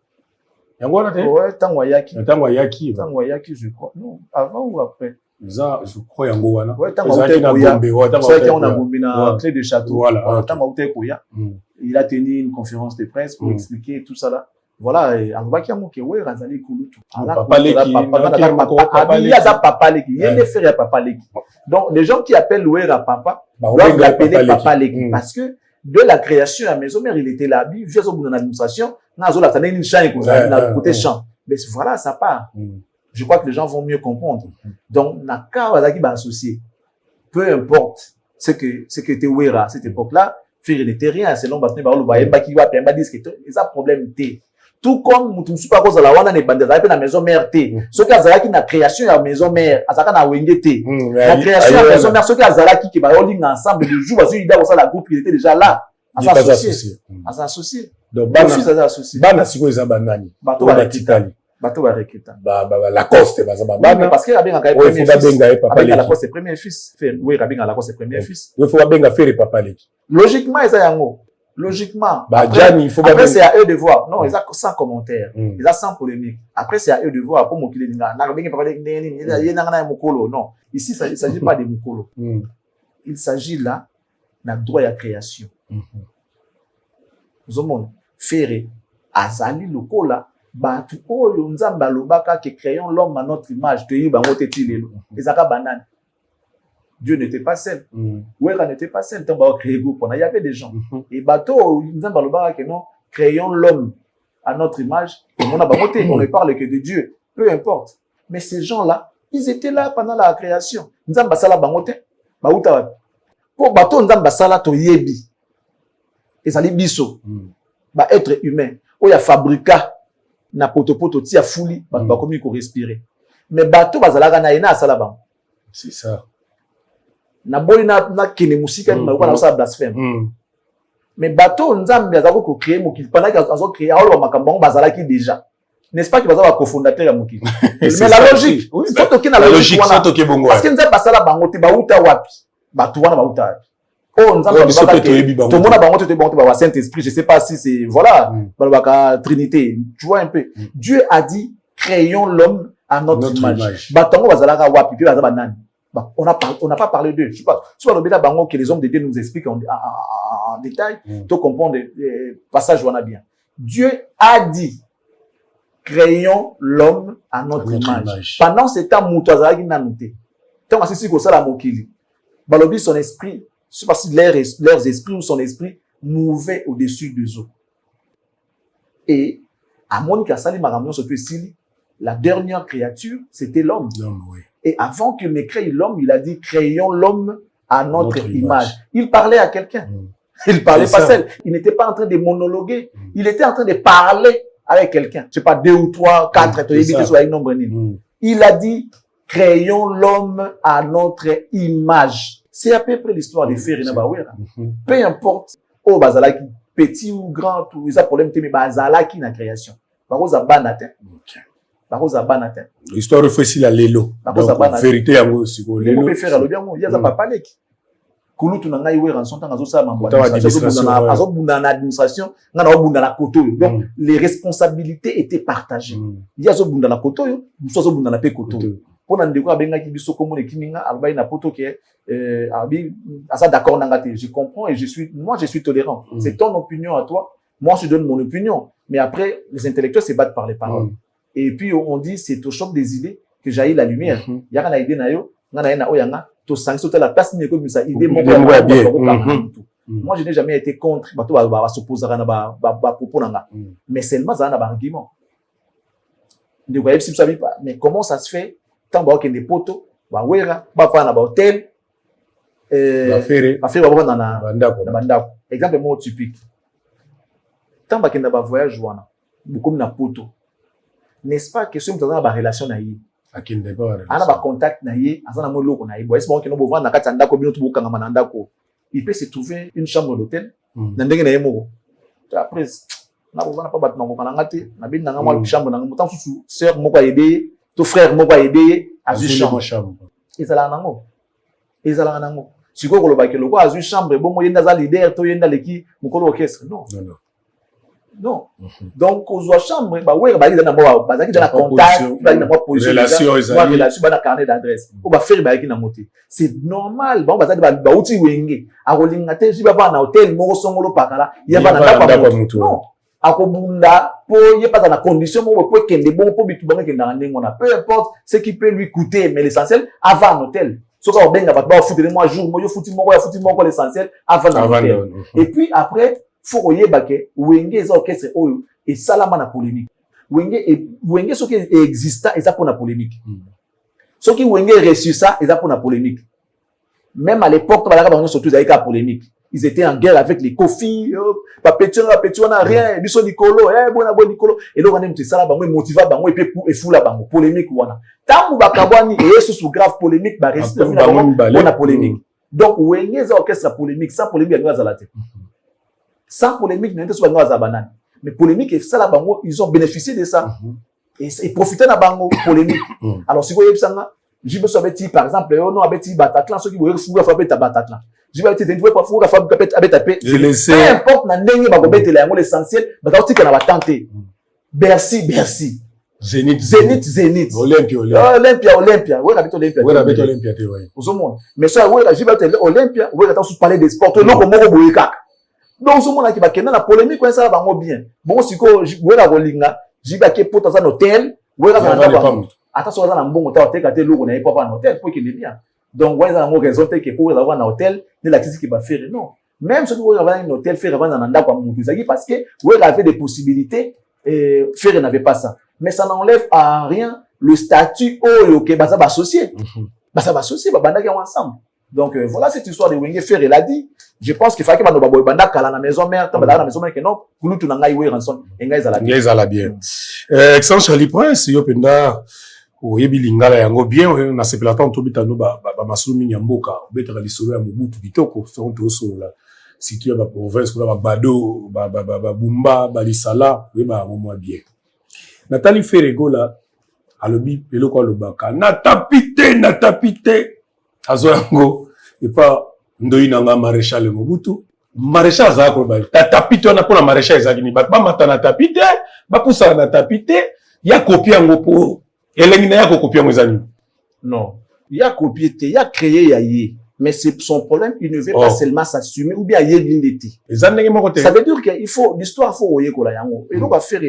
Yangola, ouais, Tangwayaki. Tangwayaki, je crois. Non, avant ou après? Ça, je crois, Yangola. Ouais, Tangwauti Koya. C'est vrai qu'on a bombé la clé de château. Voilà. Tangwauti Koya. Il a tenu une conférence de presse pour expliquer tout ça là. Voilà, et Angwaki Amoke, ouais, Razali Kouloutou. Papa Leki, Papa Leki. Il y a des frères Papa Leki. Donc, les gens qui appellent Ouera Papa, doivent l'appeler Papa Leki. Parce que de la création à Maison Mère, il était là, il vient au bout de l'administration, Nazola, ça n'est une champ, côté champ. Mais voilà, ça part. Je crois que les gens vont mieux comprendre. Donc, Naka Wazaki va associer. Peu importe ce que était Ouera à cette époque-là, faire n'était rien, selon Batne Baolo, Baki va, Pemba disent que ça problème était. Tout comme mutumsu pa koza la wana ne bande za pe na maison mère té ceux qui azalaki na création ya maison mère azaka na wenge té la création ya maison mère ceux qui azalaki ki ba holding ensemble le jour parce qu'il a ça la groupe il était déjà là associé donc bana siko eza banani bato ba reketa la coste bana parce que abenga ka premier la coste premier fils fait oui abenga la coste premier fils il faut abenga faire papa leki logiquement eza yango. Logiquement, après c'est à eux de voir. Non, ils ont sans commentaire. Ils ont sans polémique. Après, c'est à eux de voir. Pour m'occuper de non. Ici, il ne s'agit pas de Mukolo. Il s'agit là d'un droit à création. Nous avons fait Azali Lokola, Batu Oyo Nzamba Lobaka qui créons l'homme à notre image. Ils ont banane. Dieu n'était pas seul. Ouera n'était pas seul. Il y avait des gens. Et bateau, non, créons l'homme à notre image. On ne parle que de Dieu. Peu importe. Mais ces gens-là, ils étaient là pendant la création. Pour bateau, Nzambasala to yebi. Et ça biso. Être humain. Où il y a fabrica. Na poto tia fouli. Comme il faut respirer. Mais bateau, bazalaga na ina salabam. C'est ça. Na boli na kene musika ni malikuwa na sa blasphème. Mais bateau nzambe azako ko créer mokili pendant qu'il a créé aolo makambo bazalaki déjà. N'est-ce pas que bazala cofondateur ya mokili. Mais la logique, faut toquer na logique wana. Parce que nzambe basala bango te bauta wapi? Batu wana bauta wapi? Oh nzambe basala to mona bango te bango te ba Saint-Esprit, je sais pas si c'est voilà, balobaka Trinité, tu vois un peu. Dieu a dit créons l'homme à notre image. Batango bazalaka wapi puis bazaba nani? On n'a pas parlé d'eux. Je sais pas le bango que les hommes de Dieu nous expliquent en détail, pour comprendre les passages où on a bien. Dieu a dit, créons l'homme à notre image. Pendant ce temps, Moutouazagi n'a noté. Tant que c'est ça la mokili. Balobi son esprit, je sais pas si leurs esprits ou son esprit mouvait au-dessus des eaux. Et à Monica Sali Maramion Sili, la dernière créature, c'était l'homme. Oui. Et avant qu'il ne crée l'homme, il a dit, créons l'homme à notre image. Il parlait à quelqu'un. Il parlait pas seul. Il n'était pas en train de monologuer. Il était en train de parler avec quelqu'un. Je sais pas, 2 ou 3, 4, il a dit, créons l'homme à notre image. C'est à peu près l'histoire des Ferré Nabawera. Peu importe, oh, bazalaki, petit ou grand, tout, ils ont problème, mais bazalaki na création. Baroza banate. L'histoire refait la lelo. Donc, vérité à vous aussi. Lelo peut faire le bien, il y a papa leki. Kouloutou na ngai wera en son temps azosa mambo. Azobunda na administration, ngana obunda na koto. Donc les responsabilités étaient partagées. Il y a zobunda na koto, muso zobunda na pe koto. Pona ndeko abenga ki biso komo ekiminga albai na poto ke abi asa d'accord na ngate. Je comprends et je suis tolérant. C'est ton opinion à toi. Moi je donne mon opinion. Mais après les intellectuels se battent par les paroles. Et puis on dit c'est au choc des idées que jaillit la lumière. Yaka na idée na yo, ngana na oyanga, to sanction la place ni ko bisa idée mon Moi je n'ai jamais été contre bato ba s'opposer na ba propos nanga. Mais seulement ça na ba argument. Ne voyez si vous savez pas, mais comment ça se fait tant ba que des poteaux bawera bafana ba hôtel bafere babona na bandako exemple mo typique tant bakenda ba voyage wana beaucoup na poto n'est-ce pas que somme dans ba relation na yi akinde ba ana ba contact na yi azana mo loko na yi bo est-ce que no bovana na kati ndako bino tubuka ngama na ndako il peut se trouver une chambre d'hôtel na ndenge na yemo après na bovana pa bat na ko kana ngati na bin na ngama chambre na mutan susu sœur moko ayebe to frère moko ayebe azu chambre ezala nango siko koloba ke loko azu chambre bongo yenda za leader to yenda leki mukolo orchestre non donc aux chambre ba wera ba na mo ba zaki na contact ba na mo position relation ba na carnet d'adresse o ba faire ba ki na moté c'est normal ba zaki ba uti wenge akolinga te jiba ba na hôtel moko songolo pakala ya ba na mutu non akobunda po ye pas dans la condition mo po kende bon po bitu ba kende na ndengo na peu importe ce qui peut lui coûter mais l'essentiel avant un hôtel so ka benga ba foutre moi jour mo yo fouti moko l'essentiel avant un hôtel et puis après faut oyeba ke wenge eza orchestre oyo et salama na polémique wenge soki exista eza pour na polémique soki wenge reçu ça eza pour na polémique même à l'époque balaka bango surtout ils avaient polémique ils étaient en guerre avec les Kofi ba pétion na rien biso Nicolo bona Nicolo et là on aime ça bango motiva bango et puis et fula bango polémique wana tangu bakabwani et sous grave polémique ba reste na polémique donc wenge eza orchestre polémique sans polémique ya zalate sans polémique n'était soit noise à banane mais polémique et ça là bango ils ont bénéficié de ça et profiter na bango polémique alors si vous voyez ça je me souviens par exemple on a bêti Bataclan ceux qui voulaient fouiller frapper ta Bataclan je vais te dire pas fouiller frapper taper peu importe na ndenge ba gobete la yango l'essentiel ba ka tika na batante Bercy Zénith Olympia ouais habite Olympia te ouais aux monde mais ça ouais je vais te Olympia ouais attends sous parler des sports non comme moko boyeka donc ce monde qui va kena la polémique quand ça va bien bon siko ouais la rolinga jiba ke poto za hôtel ouais la ba attention za na mbongo ta hôtel kate loko na pas en hôtel pour qu'il est bien donc ouais za ngo raison te que pour avoir un hôtel ne la qui va faire non même ceux qui vont avoir un hôtel faire avant dans ndako mutu zaki parce que ouais avait des possibilités et faire n'avait pas ça mais ça n'enlève à rien le statut oyo que ba associé ba bandaki ensemble donc voilà cette histoire de Wenge Ferre l'a dit je pense qu'il fallait que bano baboy banda kala na maison mère to banda na maison mère que non kulutu na ngai we ranson engai za la bien excellence Charlie Prince yo penda oyebi lingala yango bien na sepelatan to bitano ba masumi nyamboka betaka lisolo ya Mobutu bitoko so to solo situé ba province ko ba Bado ba Bumba ba Lisala we ba mo bien Nathalie Ferregola alobi eloko alobaka na tapite azo yango et pas ndoi nanga maréchal Mobutu maréchal za ko ba tapite na pona maréchal za kini ba mata na tapite ba pusa na tapite ya copie ngo po elengi na ya copie ngo ezani non ya copie te ya créer ya yé mais c'est son problème il ne veut pas seulement s'assumer ou bien yé l'indéti ça veut dire que il faut l'histoire faut oyer ko la yango et donc à faire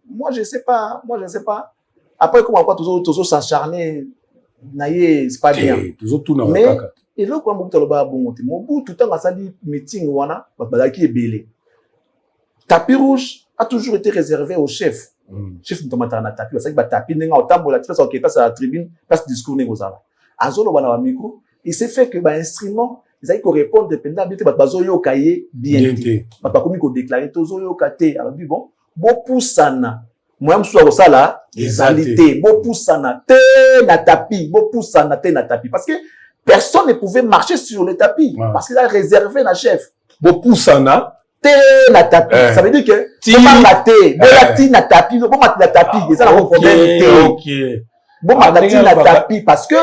moi je sais pas après comment quoi toujours s'acharner naye c'est pas bien toujours tout na mais et là quoi Mobutu loba bongo te Mobutu tout temps sali meeting wana bazaki ebele tapis rouge a toujours été réservé au chef chef ntomata na tapis parce que ba tapis nenga otambola tisa oketa sa la tribune place discours negozala azolo bana ba micro il s'est fait que ba instrument ils allaient répondre dépendant bien ba bazoyo kaye bien ba komi ko déclarer tozoyo kate alors bon poussana moi mso ko sala ezalité poussana te na tapis parce que personne ne pouvait marcher sur le tapis parce qu'il a réservé la chef poussana te na tapis ça veut dire que tu pas maté bon na tapis bon maté na tapis c'est ça le problème bon maté na tapis parce que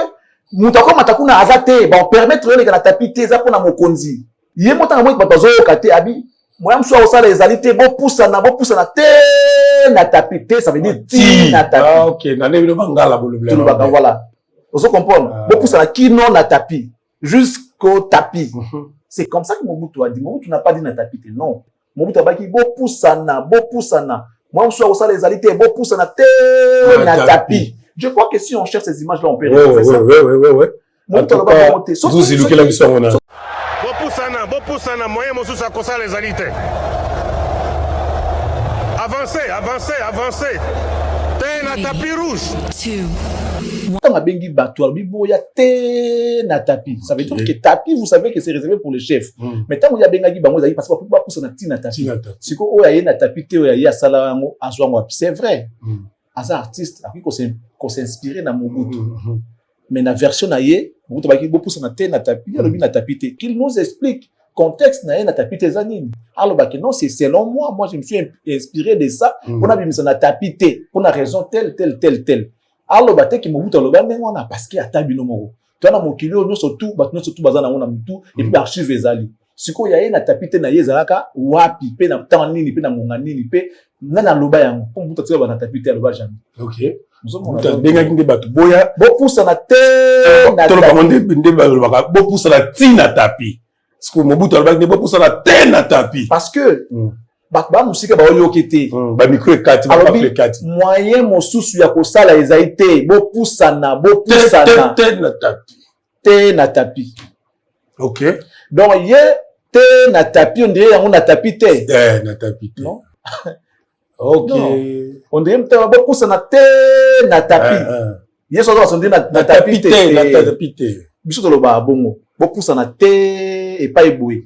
mutako matakuna azate bon permettre le na tapis te za pona mokonzi yé motanga mo bazo kate abi moi mso ko sala ezalité poussana te na tapis te ça veut dire ti na tapis OK na ne bangala bolobla voilà vous comprenez poussana qui non na tapis jusqu'au tapis c'est comme ça que Mobutu a dit Mobutu n'a pas dit na tapis non Mobutu a baki poussana moi mso ko sala ezalité poussana te na tapis je crois que si on cherche ces images là on peut retrouver ça ouais Mobutu a ba monter surtout si le mission on a Poussana moyen mosusu akosala ezali te avancez te na tapis rouge Quand ma bengi bateau, biboya te na tapis. Ça veut dire que tapis, vous savez que c'est réservé pour le chef. Mais tant qu'il y a bengi bango, parce que pas pour ça na ti na tapis. Si ko oya na tapis te oya sala ngo azwa c'est vrai. As artiste, après qu'on s'inspirer dans Mobutu. Mais la version naie, Mobutu ba ki bo pour ça na te na tapis, alobi na tapis te. Qu'il nous explique contexte naie na tapis te zanini. Alors bah que non, c'est selon moi je me suis inspiré de ça. On a mis ça na tapis te pour une raison telle. Alors bah qui Mobutu aloba ndengona parce que atabino moko. Toi na mokili no surtout bazana ona mutu et puis archive ezali. Siko ya na tapis te na yezalaka wapi pe na temps nini pe na monga nini pe na loba yango pour Mobutu tseba na tapis te aloba jamais. OK. Benga kinde batu boya bo poussa na te na tolo bamonde binde ba bo poussa la ti na tapis. Siko Mobutu aloba ne bo poussa la te na tapis parce que ba musika ba oyokete ba micro ekati ba ekati moyen mosusu ya kosala ezaite bo poussa na te na tapis. OK. Donc ye te na tapis on dirait yango na tapis te na tapis te non. OK. On dirait bo poussa na te na tapis. Ye so so na tapis te biso to loba bongo bo poussa na te e pa eboué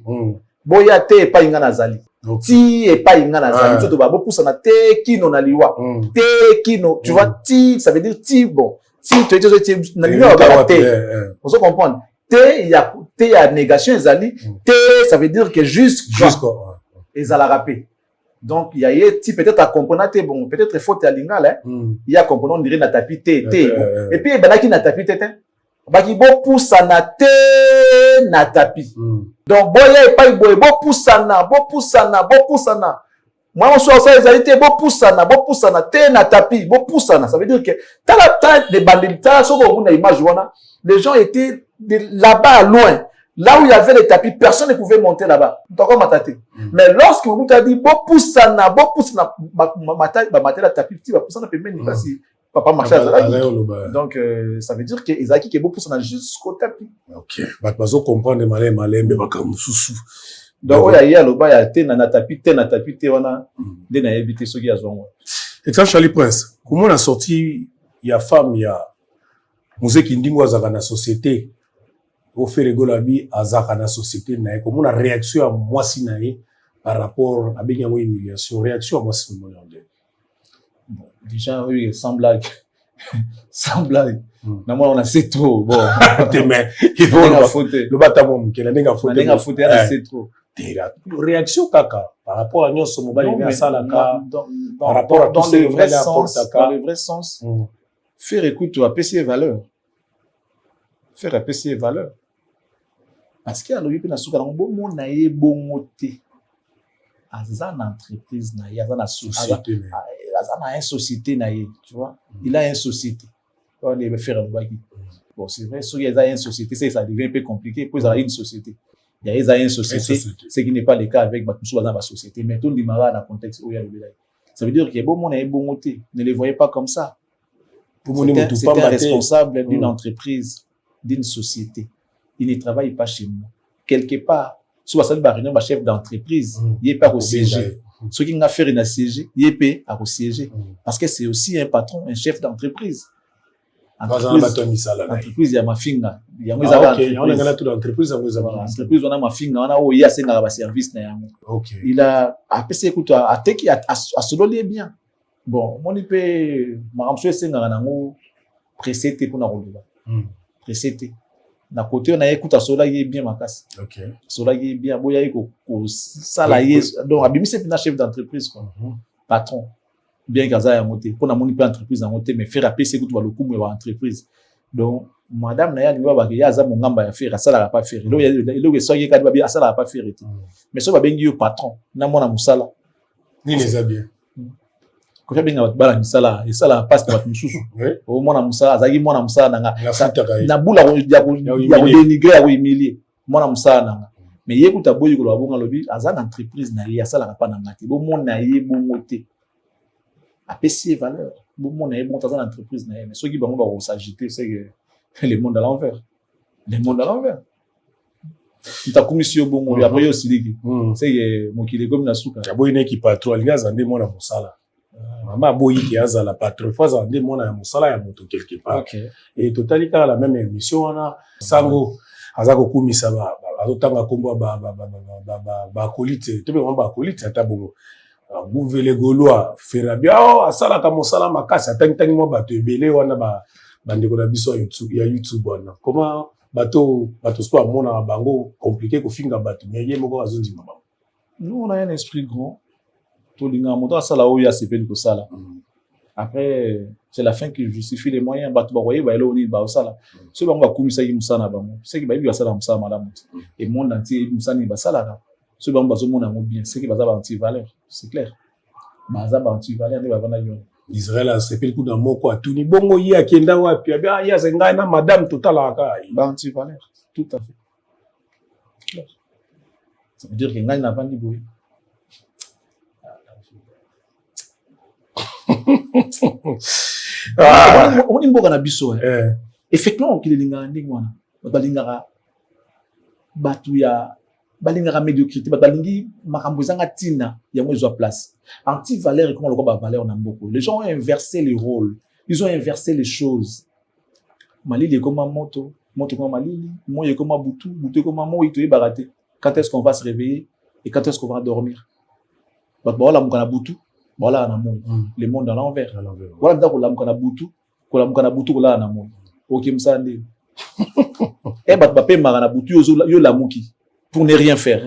boya te e pa inga nazali ti et pas inga nazali to ba bo poussa na te kino na liwa te kino tu vois ti ça veut dire ti bon ti tu na liwa ba te vous comprenez te il y a négation ezali te ça veut dire que jusqu'au ezala rapé donc il y a ti peut-être à comprendre te bon peut-être faute à lingala il y a comprendre on dirait na tapis te et puis banaki na tapis te baki bo poussa na te na tapis donc boya et pas boy bo poussa na moi on soit ça ezalité bo poussa na te na tapis bo poussa na ça veut dire que ta des bandits ta so ko na image wana les gens étaient là-bas loin là où il y avait les tapis personne ne pouvait monter là-bas donc matate mais lorsque vous a dit bo poussa na mater la tapis ti ba poussa na pembeni kasi papa marché donc ça veut dire que Isaac qui est beau pour ça jusqu'au tapis. OK bazo comprendre malé mais bakamu susu donc il y a le bas ya te na tapis te wana de na éviter ce qui a zongo excellent Charlie Prince comment on a sorti il y a femme il y a muziki ndingo azaka na société au fait rigola bi azaka na société na comment on a réaction à moi si na par rapport à bien humiliation réaction à moi si mon bon, déjà, oui, sans blague. Sans blague. Non, moi, on a assez trop. Bon. Mais il faut le bâtiment, qui n'a pas foutu. C'est trop. Réaction, kaka, par rapport à nous, ce mobile, par rapport à dans le vrai sens, dans le vrai sens, faire écoute, tu as apprécier valeur. Faire apprécier valeur. Parce qu'il y a le na souka, on bon mon naïe bon moté. Azan entreprise na ya na société azan une société na ye tu vois il a une société on devait faire le baki bon c'est vrai si il y a une société ça devient un peu compliqué pour avoir une société il y a une société ce qui n'est pas le cas avec Batumso dans la société mais tout démarre dans contexte où il y a le ça veut dire que bon mon est bon moté ne les voyez pas comme ça c'est un responsable d'une entreprise d'une société il ne travaille pas chez nous quelque part soit ça va réunion chef d'entreprise il est pas au siège ce qui n'a fait une siège il est pas au siège parce que c'est aussi un patron un chef d'entreprise entreprise ya mafinga yango ezala entreprise entreprise wana mafinga wana o ya senga ba service na yango il a apesi écoute ateki asololi bien bon moni pe maramso senga nango précédé pour na roloba précédé na côté on a écouté sola y bien makasi OK sola y bien boya ko salarié donc abimise pina chef d'entreprise quoi patron bien gaza ya monter pour na moni pe entreprise na monter mais faire appeler c'est que tu vas le coup de entreprise donc madame na ya ni ba ya za mongamba ya faire ça la pas faire il so y ka ba bien ça la pas faire mais so ba bengi yo patron na mona musala ni les a bien ko fa benga bala misala et ça la passe na mususu au mona musala azaki mona musala na bula ya dénigrer ya humilier mona musala nanga mais yekuta boyi ko babonga lobi azana entreprise na ye asala pa na ngati bo mona ye bo moté apesi valeur bo mona ye bon azana entreprise na ye mais ceux qui bango ba s'agiter c'est que le monde à l'envers ta commission bon mo après aussi ligi c'est que mo kile comme na suka boyi ne ki patron alias ande mona musala maman boyi qui a la patron fois en deux mois na musala ya moto quelque part et totali ka la même émission on sango azako kumisa ba azotanga kombo ba colite to be ba colite ata bongo bouvele goloa ferabia asala ka musala makasi atangi mo bato ebele wana ba bandeko na biso ya YouTube wana comment bato soit mona bango compliqué ko finga bato mais yé moko azondi mama nous on a un esprit grand tout linga moto asala o ya sepeli ko sala après c'est la fin qui justifie les moyens bato ba koyeba elo ni ba osala so bango bakumisa yi musana bango c'est qui ba yi basala musala malamu et monde entier musani ba sala so bango bazo mona mo bien c'est qui baza ba anti valeur c'est clair baza ba anti valeur ne ba bana yo Israël a sepeli coup dans moko atuni bongo yi akenda wapi abia ya zenga na madame totala ka ba anti valeur tout à fait clair. Ça veut dire que ngai na vandi boy on imboka na biso effectivement qu'il linga ndingi wana balingaka batu ya balingaka médiocrité balingi makambo zanga tina ya mo ezwa place anti valeur comment le ba valeur na mboko les gens ont inversé les rôles ils ont inversé les choses malili comme moto comme malili moye comme butu comme moye to baraté quand est-ce qu'on va se réveiller et quand est-ce qu'on va dormir voilà mukana butu voilà na moye le monde à l'envers voilà ndako la mukana butu kola na moye OK msande et bat ba pe mara na butu yo la muki pour ne rien faire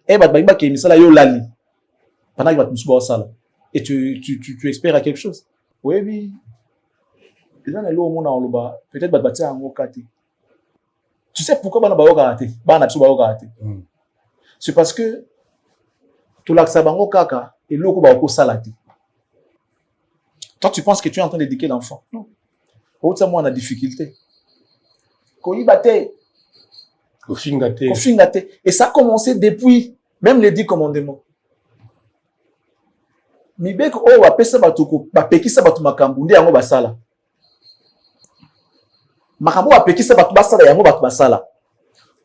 et bat ba ke misala yo lali pendant que bat musuba sala et tu espères à quelque chose oui déjà na lo mona oloba peut-être bat batia ngo kati tu sais pourquoi bana ba yo kati bana biso ba yo kati c'est parce que tout l'accès bango kaka et loko ba ko salati. Toi tu penses que tu es en train d'éduquer l'enfant. Non. Autre moi on a difficulté. Ko yibate ko fingate et ça a commencé depuis même les 10 commandements. Mibek o wa pesa batuko ba pekisa batu makambu ndi yango basala. Makambu wa pekisa batu basala yango batu basala.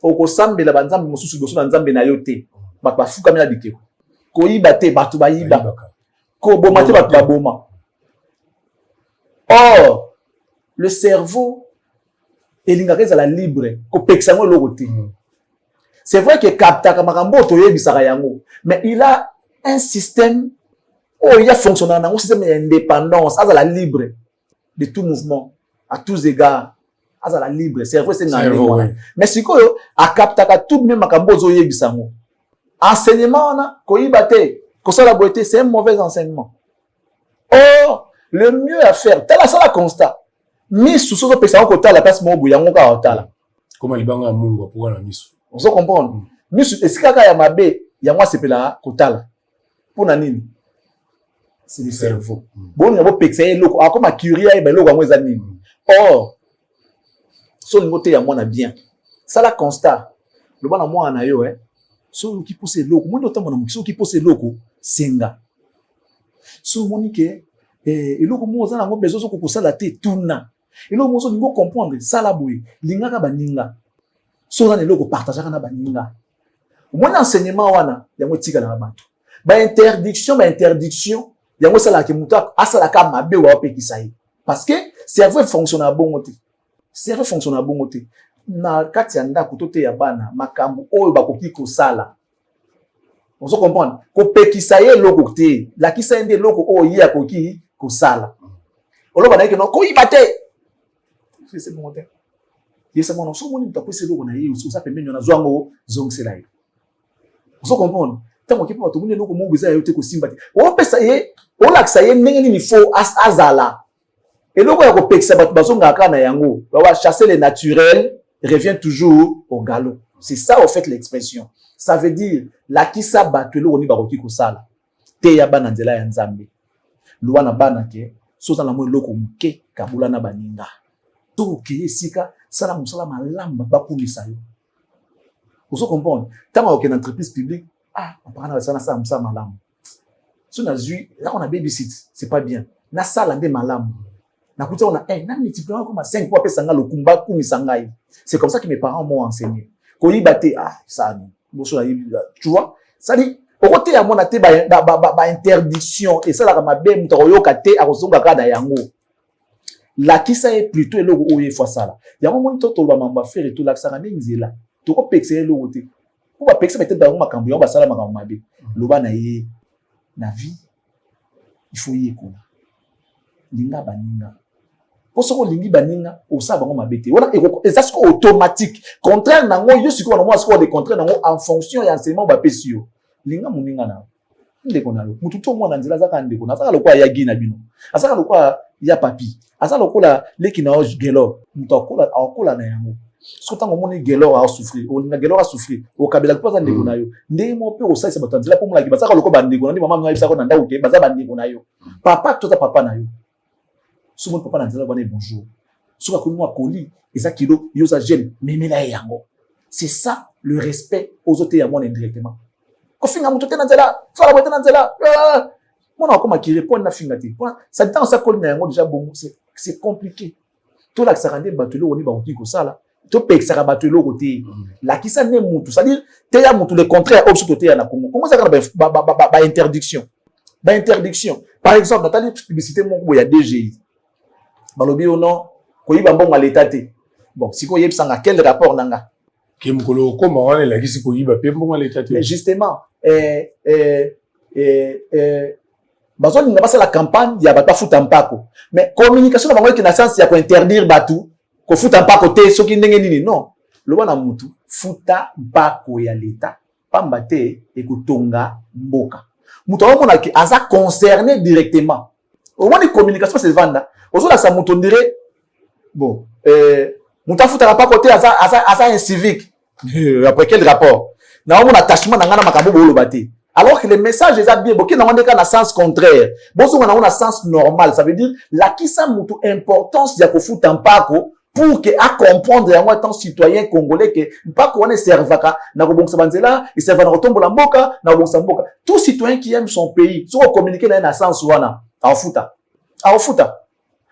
Oko sambela banzambe mususu doso na nzambe na yote. Batu bafuka mena dikeko. Ko yibate batu ba yiba. Ko bomate batu ba boma. Or, le cerveau elingaka la libre ko pekisa ngo lokote. C'est vrai que kapta makambo to yebisaka yango, mais il a un système il y a fonctionnant un système d'indépendance, à la libre de tout mouvement, à tous égards, à la libre, cerveau c'est cerveau. Mais si quoi a kapta tout même makambo zo yebisango. Enseignement na ko yibate, ko sala beauté, c'est un mauvais enseignement. Or, le mieux à faire, tel la constat. Mais sous ce que ça on la place mobu yango ka otala. Comment libanga mungu pour la misu. On se comprend. Misu esika ya mabe yango sepela kotala. Pour na nini? C'est le cerveau. Bon on va pexer loko comme curia et ben loko ngweza nini. Or so ngote ya mwana bien. Ça la constat. Le bana mwana na yo so qui pousse loko, moi notamment na so qui pousse loko senga. So monike eloko moza na ngo bezo so kokosala te tuna. Eloko mozo ningo comprendre sala boye lingaka baninga. So na eloko partager na baninga. Mon enseignement wana yango tika na bato. Ba interdiction yango sala ke muta asala ka mabe wa pekisa yi. Parce que cerveau fonctionne à bon côté. Cerveau fonctionne à bon côté. Na kati ya ndako to te ya bana makambo oyo bakoki ko sala. On se comprendre. Ko pekisa ye loko te. La kisa ende loko o yi akoki ko sala. Oloba na ke no ko ibate. C'est bon terme. Yesa mono so moni mutapose loko na ye so sa pembe nyona zwango zongsela ye. On se comprendre. Tango kipo to moni loko mo biza yote ko simba te. O pesa ye, o laksa ye ndenge ni fo azala. Et loko ya ko pekisa batu bazonga kana yango. Ba chasser les naturels revient toujours au galop. C'est ça au fait l'expression. Ça veut dire la kisa batu loko ni bakoki ko sala. Te ya bana nzela ya nzambe. Luana bana ke soza na mo loko muke kabula na baninga. To ke sika sala musala malamba bakumisa yo. Vous comprenez? Tant aucune entreprise publique on parle de ça na musala malamba. So na zui là on a babysit, c'est pas bien. Na sala nde malamba. Na kuta on a na multiplié comme 5 fois pesa nga lokumba kumisa ngai. C'est comme ça que mes parents m'ont enseigné. Ko libate ça tu vois? Ça dit okote ya mona te ba interdiction et ça la mabe mutakoyoka te akozonga kada yango la kisa est plutôt eloko oye fois ça là yango moni to to ba mamba faire to la sanga nzela to ko pexer eloko te ko ba pexer peut-être dans makambo yo ba sala makambo mabe loba na ye na vie il faut y écouter linga baninga posoko lingi baninga osa bango mabete wana eza siko automatique contraire nango yo siko na moi siko de contraire nango en fonction ya enseignement ba pesio linga muninga na ndeko na yo mutu to mwana nzela zaka ndeko na saka lokwa ya gina bino asaka lokwa ya papi asaka lokola leki na gelo mutu akola na yango siko tango moni gelo a souffrir o na gelo a souffrir o kabela kwa ndeko na yo ndemo pe o saisa batanzela po mulaki basaka lokwa bandeko na ndi mama mwa bisaka na ndawu ke baza bandeko na yo papa tota papa na yo souvent papa na nzela bana bonjour soka ko moi colis et ça kilo yosa gel memela yango c'est ça le respect aux autres ya mona indirectement ko finga mutu te na nzela fala bote na nzela mona ko makire pon na finga te ça dans ça colis na yango déjà bon c'est compliqué to la sarande batelo oni ba oti ko sala to pexera batelo côté la kisa ne mutu c'est à dire te ya mutu le contraire obso te ya na Congo comment ça ba interdiction par exemple Nathalie publicité mon ya DGI balobi ou non koyiba mbongo à l'état te bon siko yebisanga quel rapport nanga kimkolo koma wana la kisi koyiba pe mbongo à l'état te justement bazoni nga basa la campagne ya bata futa mpako mais communication na bango ki na sens ya ko interdire batu ko futa mpako te soki ndenge nini non lo bana mutu futa mpako ya l'état pamba te ekotonga mboka mutu omona ki aza concerné directement au moins communication c'est vanda aujourd'hui ça mutu dirait bon mutu futa pas côté asa un civique après quel rapport na omona attachement na ngana makambo bolo bate alors que les messages les a bien boké na ndeka na sens contraire bozo na na sens normal ça veut dire la kisa mutu importance ya ko futa mpako pour que à comprendre yango tant citoyen congolais que mpako wana servaka na ko bongsa banzela il serva na kotombola mboka na bongsa mboka tout citoyen qui aime son pays so communiquer na sens wana a futa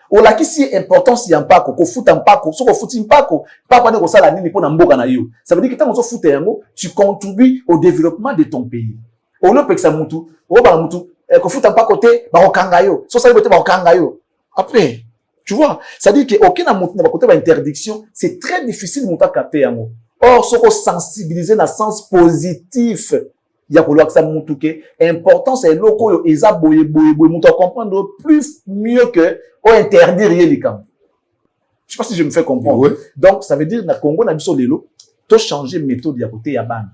olakisi importance ya mpako ko futa mpako so ko futi mpako papa ne ko sala nini pona mboka na yo ça veut dire que tant so futa yango tu contribues au développement de ton pays au lieu que ça mutu o ba mutu ko futa mpako te ba okanga yo so sala bote ba okanga yo après tu vois ça veut dire que aucun mutu na ba côté ba interdiction c'est très difficile mutu capter yango or so ko sensibiliser na sens positif ya ko loksa mutu ke importance est loko yo eza boye mutu comprendre plus mieux que ou interdire les camps. Je sais pas si je me fais comprendre. Oui. Donc, ça veut dire, na Congo, na biso lelo, to changer méthode ya côté ya bana.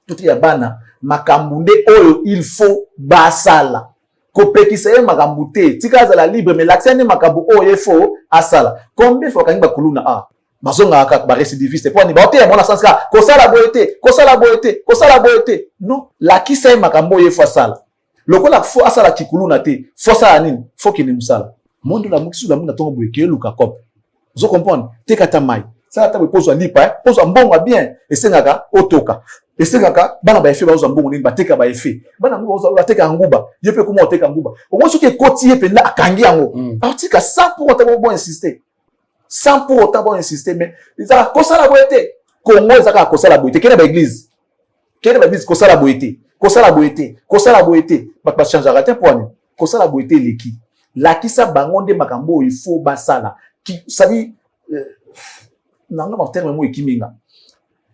Tout ya bana, makambunde oyo, il faut basala. Kopé qui sait makambute, tika za la libre, mais l'accès ne makambu oyo, il faut asala. Combien faut kaniba kuluna a? Bazonga aka, ba récidiviste, pour ni ba, ok, mon sens ka, kosala boyete. Non, la qui sait makambu oyo, il faut asala. Loko la faut asala kikuluna te, faut sala nini, faut qu'il ne musala. Mondo la mukisu la muna tongo boyeke luka kop. Vous comprenez? Tekata mai. Ça ta pose lipa, pose mbongo bien et sengaka otoka. Et sengaka bana ba efe ba uza mbongo nini bateka ba efe. Bana mbongo ba teka nguba. Yepe kuma oteka nguba. Au moins ce qui est côtier pe na akangi yango. Artika 100 pour autant bon insister. 100 pour autant bon insister mais ça kosala boyete. Congo ezaka kosala boyete. Kena ba église. Kosala boyete. Kosala boyete. Ba changer ratin pour ani. Kosala boyete leki. La kisa bangonde makambo il faut basala qui ça dit nanga ma terme mo ekiminga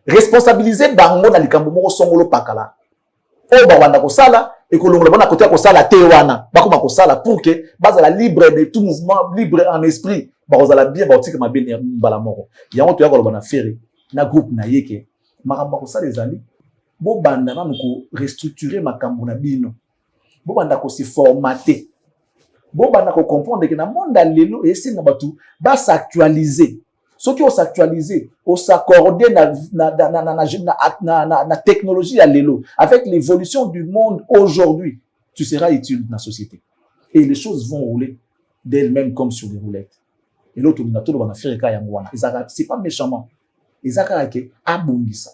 responsabiliser bango na likambo moko songolo pakala o ba wanda ko sala et ko longola bana côté ko sala te wana ba ko ma ko sala pour que bazala libre de tout mouvement libre en esprit ba ko sala bien ba otika mabene bala moko yango to ya ko bana faire na groupe na yeke makambo ko sala ezali bo banda na ko restructurer makambo na bino bo banda ko se formater bon bana ko comprendre que na monde lelo essayer na batu ba s'actualiser ce qui on s'actualiser on s'accorder na technologie à lelo avec l'évolution du monde aujourd'hui tu seras utile dans la société et les choses vont rouler d'elles-mêmes comme sur des roulettes et l'autre na tout bana faire ka yango wana c'est pas méchamment ezaka ke abungisa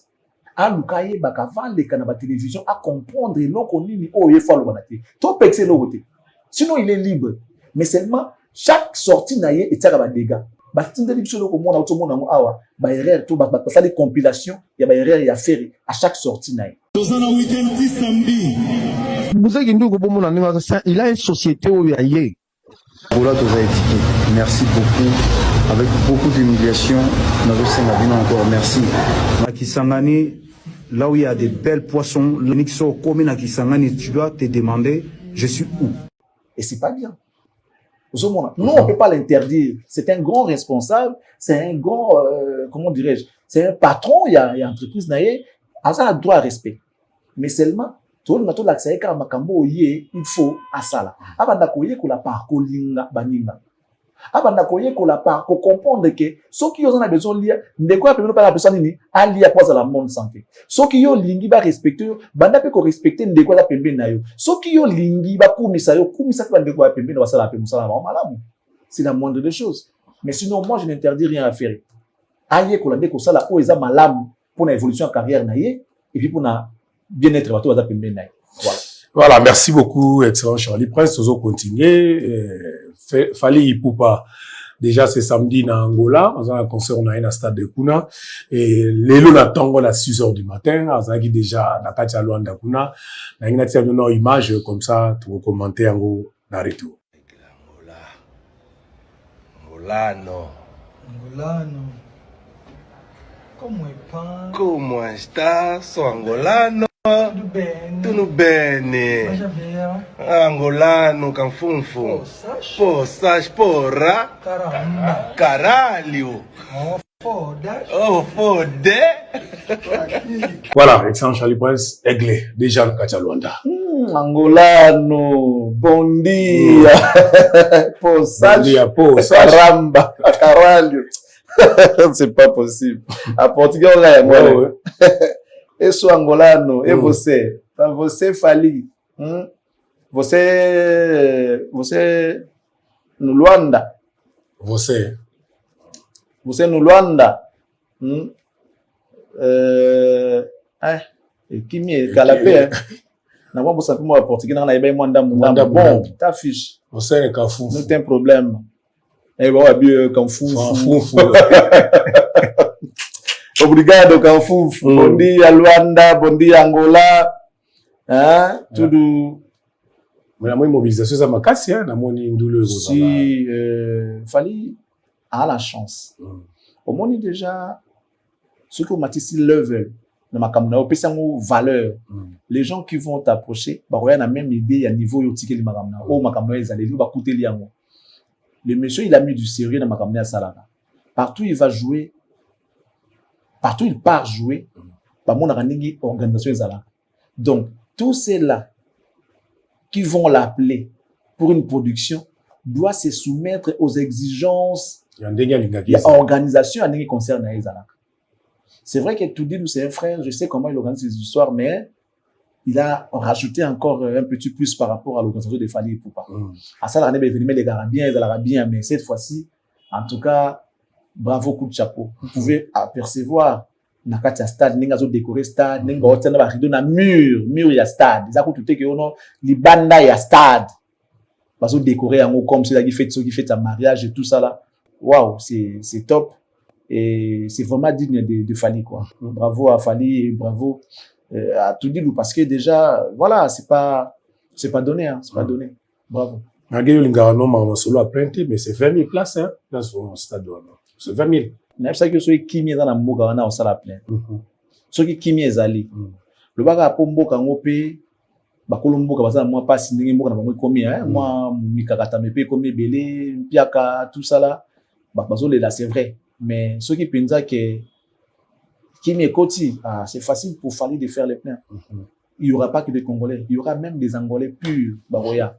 alukaye baka vale kana ba télévision à comprendre loko nini o yefalo bana te to pexer lo côté. Sinon, il est libre. Mais seulement, chaque sortie naïe est à dégâts. Batindeli biso loko mona auto mona awa ba erreur to ba ça des compilations, il y a ba erreur ya faire à chaque sortie naïe. Il a une société où il y a. Voilà, merci beaucoup. Avec beaucoup d'humiliation, nous avons encore merci. À Kisangani, là où il y a des belles poissons, le Nixo comme à Kisangani, tu dois te demander, je suis où? Et c'est pas bien. Non, on ne peut pas l'interdire. C'est un grand responsable, c'est un grand, comment dirais-je, c'est un patron, il y a une entreprise, il a droit à respect. Mais seulement, tout le monde l'accès à Makambo, il faut à ça là. Avant d'accueillir qu'on la part, qu'on linga, baninga. Avant d'accueillir qu'on la part, qu'on comprendre que ceux qui ont besoin de lire, ne quoi pas la personne ni, à lire quoi à la monde santé. Ceux qui ont lingi va respecter, banda peut qu'on respecter ne quoi la pembe na yo. Ceux qui ont lingi va kumisa va de quoi pembe na wasala pembe musala va malamu. C'est la moindre des choses. Mais sinon, moi, je n'interdis rien à faire. Aïe, qu'on la dé qu'on ça la eza malamu pour une évolution en carrière na ye, et puis pour na bien-être bateau à pembe na ye. Voilà. Voilà, merci beaucoup, excellent Charlie Prince. Nous allons continuer. Fali Ipupa, déjà c'est samedi na Angola, on a un concert on a un stade de Kuna et lelo na tango à 6h du matin, on a déjà na kati ya Luanda Kuna, na ina tia une image comme ça pour commenter en gros na retour. Angolano. Como está, so angolano? Tudo bene. Angolano, canfunfo. Poças, porra. Caralho. Oh, fode. Voilà, excellent Charlie Prince, Aiglé, déjà le Katia Luanda. Angolano, bon dia. Poças, caramba, caralho. C'est pas possible. À Portugal, là, moi. Et so angolano, et você fali, você no Luanda, você no Luanda, kimi é calapé, na vamos saber moi portugais na iba mwanda bon, ta fiche, você é cafu, não tem problema, é bom abir cafu. Obrigado, Kanfouf. Bon dia, Luanda. Bon dia, Angola. Hein? Tudo. Mais la mobilisation, ça m'a cassé, hein? La moni douleur. Si, Fali a la chance. Au moins, déjà, ceux qui ont ici level, dans ma caméra, valeur. Les gens qui vont t'approcher, bah, on a même idée, il y a niveau, il y a ma caméra. Oh, ma caméra, ils allaient, il va coûter l'yango. Le monsieur, il a mis du sérieux dans ma caméra, ça. Partout, il va jouer. Partout il part jouer, par mon organisation. Donc, tous ceux-là qui vont l'appeler pour une production doivent se soumettre aux exigences de l'organisation qui concerne Aizalak. C'est vrai que tout dit, c'est un frère, je sais comment il organise ses histoires, mais il a rajouté encore un petit plus par rapport à l'organisation de Fali Ipupa. À ça, l'année est venu les Garabiens, mais cette fois-ci, en tout cas, bravo, coup de chapeau. Vous pouvez apercevoir Nakatia stade, n'engazo décorer stade, n'engazo tena ba rideau na mur ya stade. Ils ont tout que ono li banda ya stade. Bazo décorer en comme c'est là qui fait un mariage et tout ça là. Waouh, c'est top et c'est vraiment digne de Fali quoi. Bravo à Fali et bravo à tout dit parce que déjà voilà, c'est pas donné hein, c'est pas donné. Bravo. Nagé lingara no ma solo a printer mais c'est 20 000 places hein dans son stade. C'est 20 000. Mais ça que ceux qui mis dans la mboka wana au sala plein. Ceux qui mis ezali. Le baka po mboka ngope ba kolomboka baza moi pas singi mboka na bango komi hein moi mikakata mepe komi belé piaka tout ça là ba bazole là c'est vrai mais ceux qui pensent que qui met koti c'est facile pour Fali de faire les pleins. Il y aura pas que des Congolais, il y aura même des Angolais purs baroya.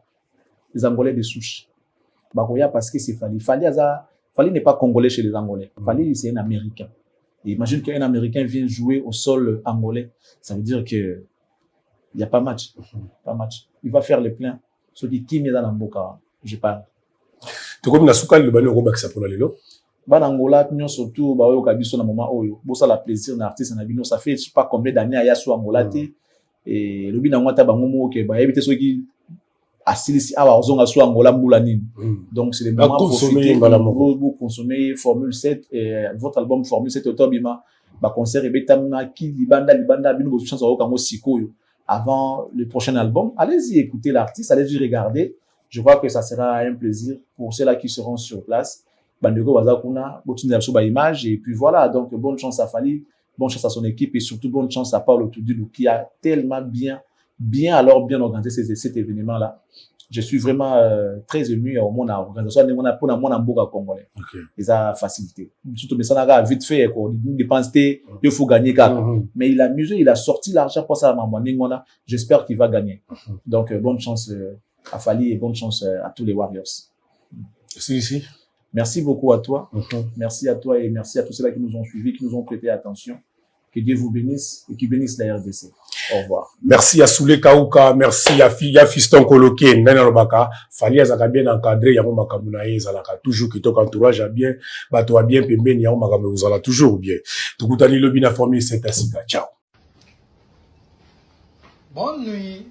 Les Angolais de souche. Baroya parce que c'est Fali. Fali n'est pas Congolais chez les Angolais. Fali, c'est un Américain. Et imagine qu'un Américain vient jouer au sol angolais. Ça veut dire que il n'y a pas match. Pas match. Il va faire le plein. Ce qui est dans l'amboka, je parle. Tu comme na soukali le bani roba qui s'appelle lelo. Ban Angola, nous surtout, bah au kabiso na moment oyo. Bossa la plaisir na artiste na bino. Ça fait je sais pas combien d'années à yasu Angola et le bina ngata bangomo ke ba éviter ceux qui asilisi awa ozonga so Angola mbula nini. Donc c'est le moment pour profiter, vous consommer Formule 7 et votre album Formule 7 Otobima concert ebetamna ki libanda bino bo chance au kango sikoyo avant le prochain album. Allez-y écouter l'artiste, allez-y regarder. Je crois que ça sera un plaisir pour ceux-là qui seront sur place. Bandeko Bazakuna, Botine Soba Image, et puis voilà. Donc, bonne chance à Fali, bonne chance à son équipe, et surtout bonne chance à Paolo Toudilou, qui a tellement bien organisé cet événement-là. Je suis vraiment très ému au monde à l'organisation de mon amboka congolais. Et ça a facilité. Surtout, mais ça n'a vite fait, quoi. Il dépense, il faut gagner, mais il a amusé, il a sorti l'argent pour ça à maman. J'espère qu'il va gagner. Donc, bonne chance à Fali et bonne chance à tous les Warriors. Ici. Merci beaucoup à toi. Merci à toi et merci à tous ceux-là qui nous ont suivis, qui nous ont prêté attention. Que Dieu vous bénisse et qui bénisse la RDC. Au revoir. Merci à Soule Kauka, merci à Fiston Koloke, Nana Lobaka, Fali Azaka bien encadré, Yamo Makamunaye, Zalaka, toujours qui toque entourage à bien, bateau à bien, Pemben, Yamo Makamu, Zala, toujours bien. Tukutani Lobina formé, c'est Asika. Ciao. Bonne nuit.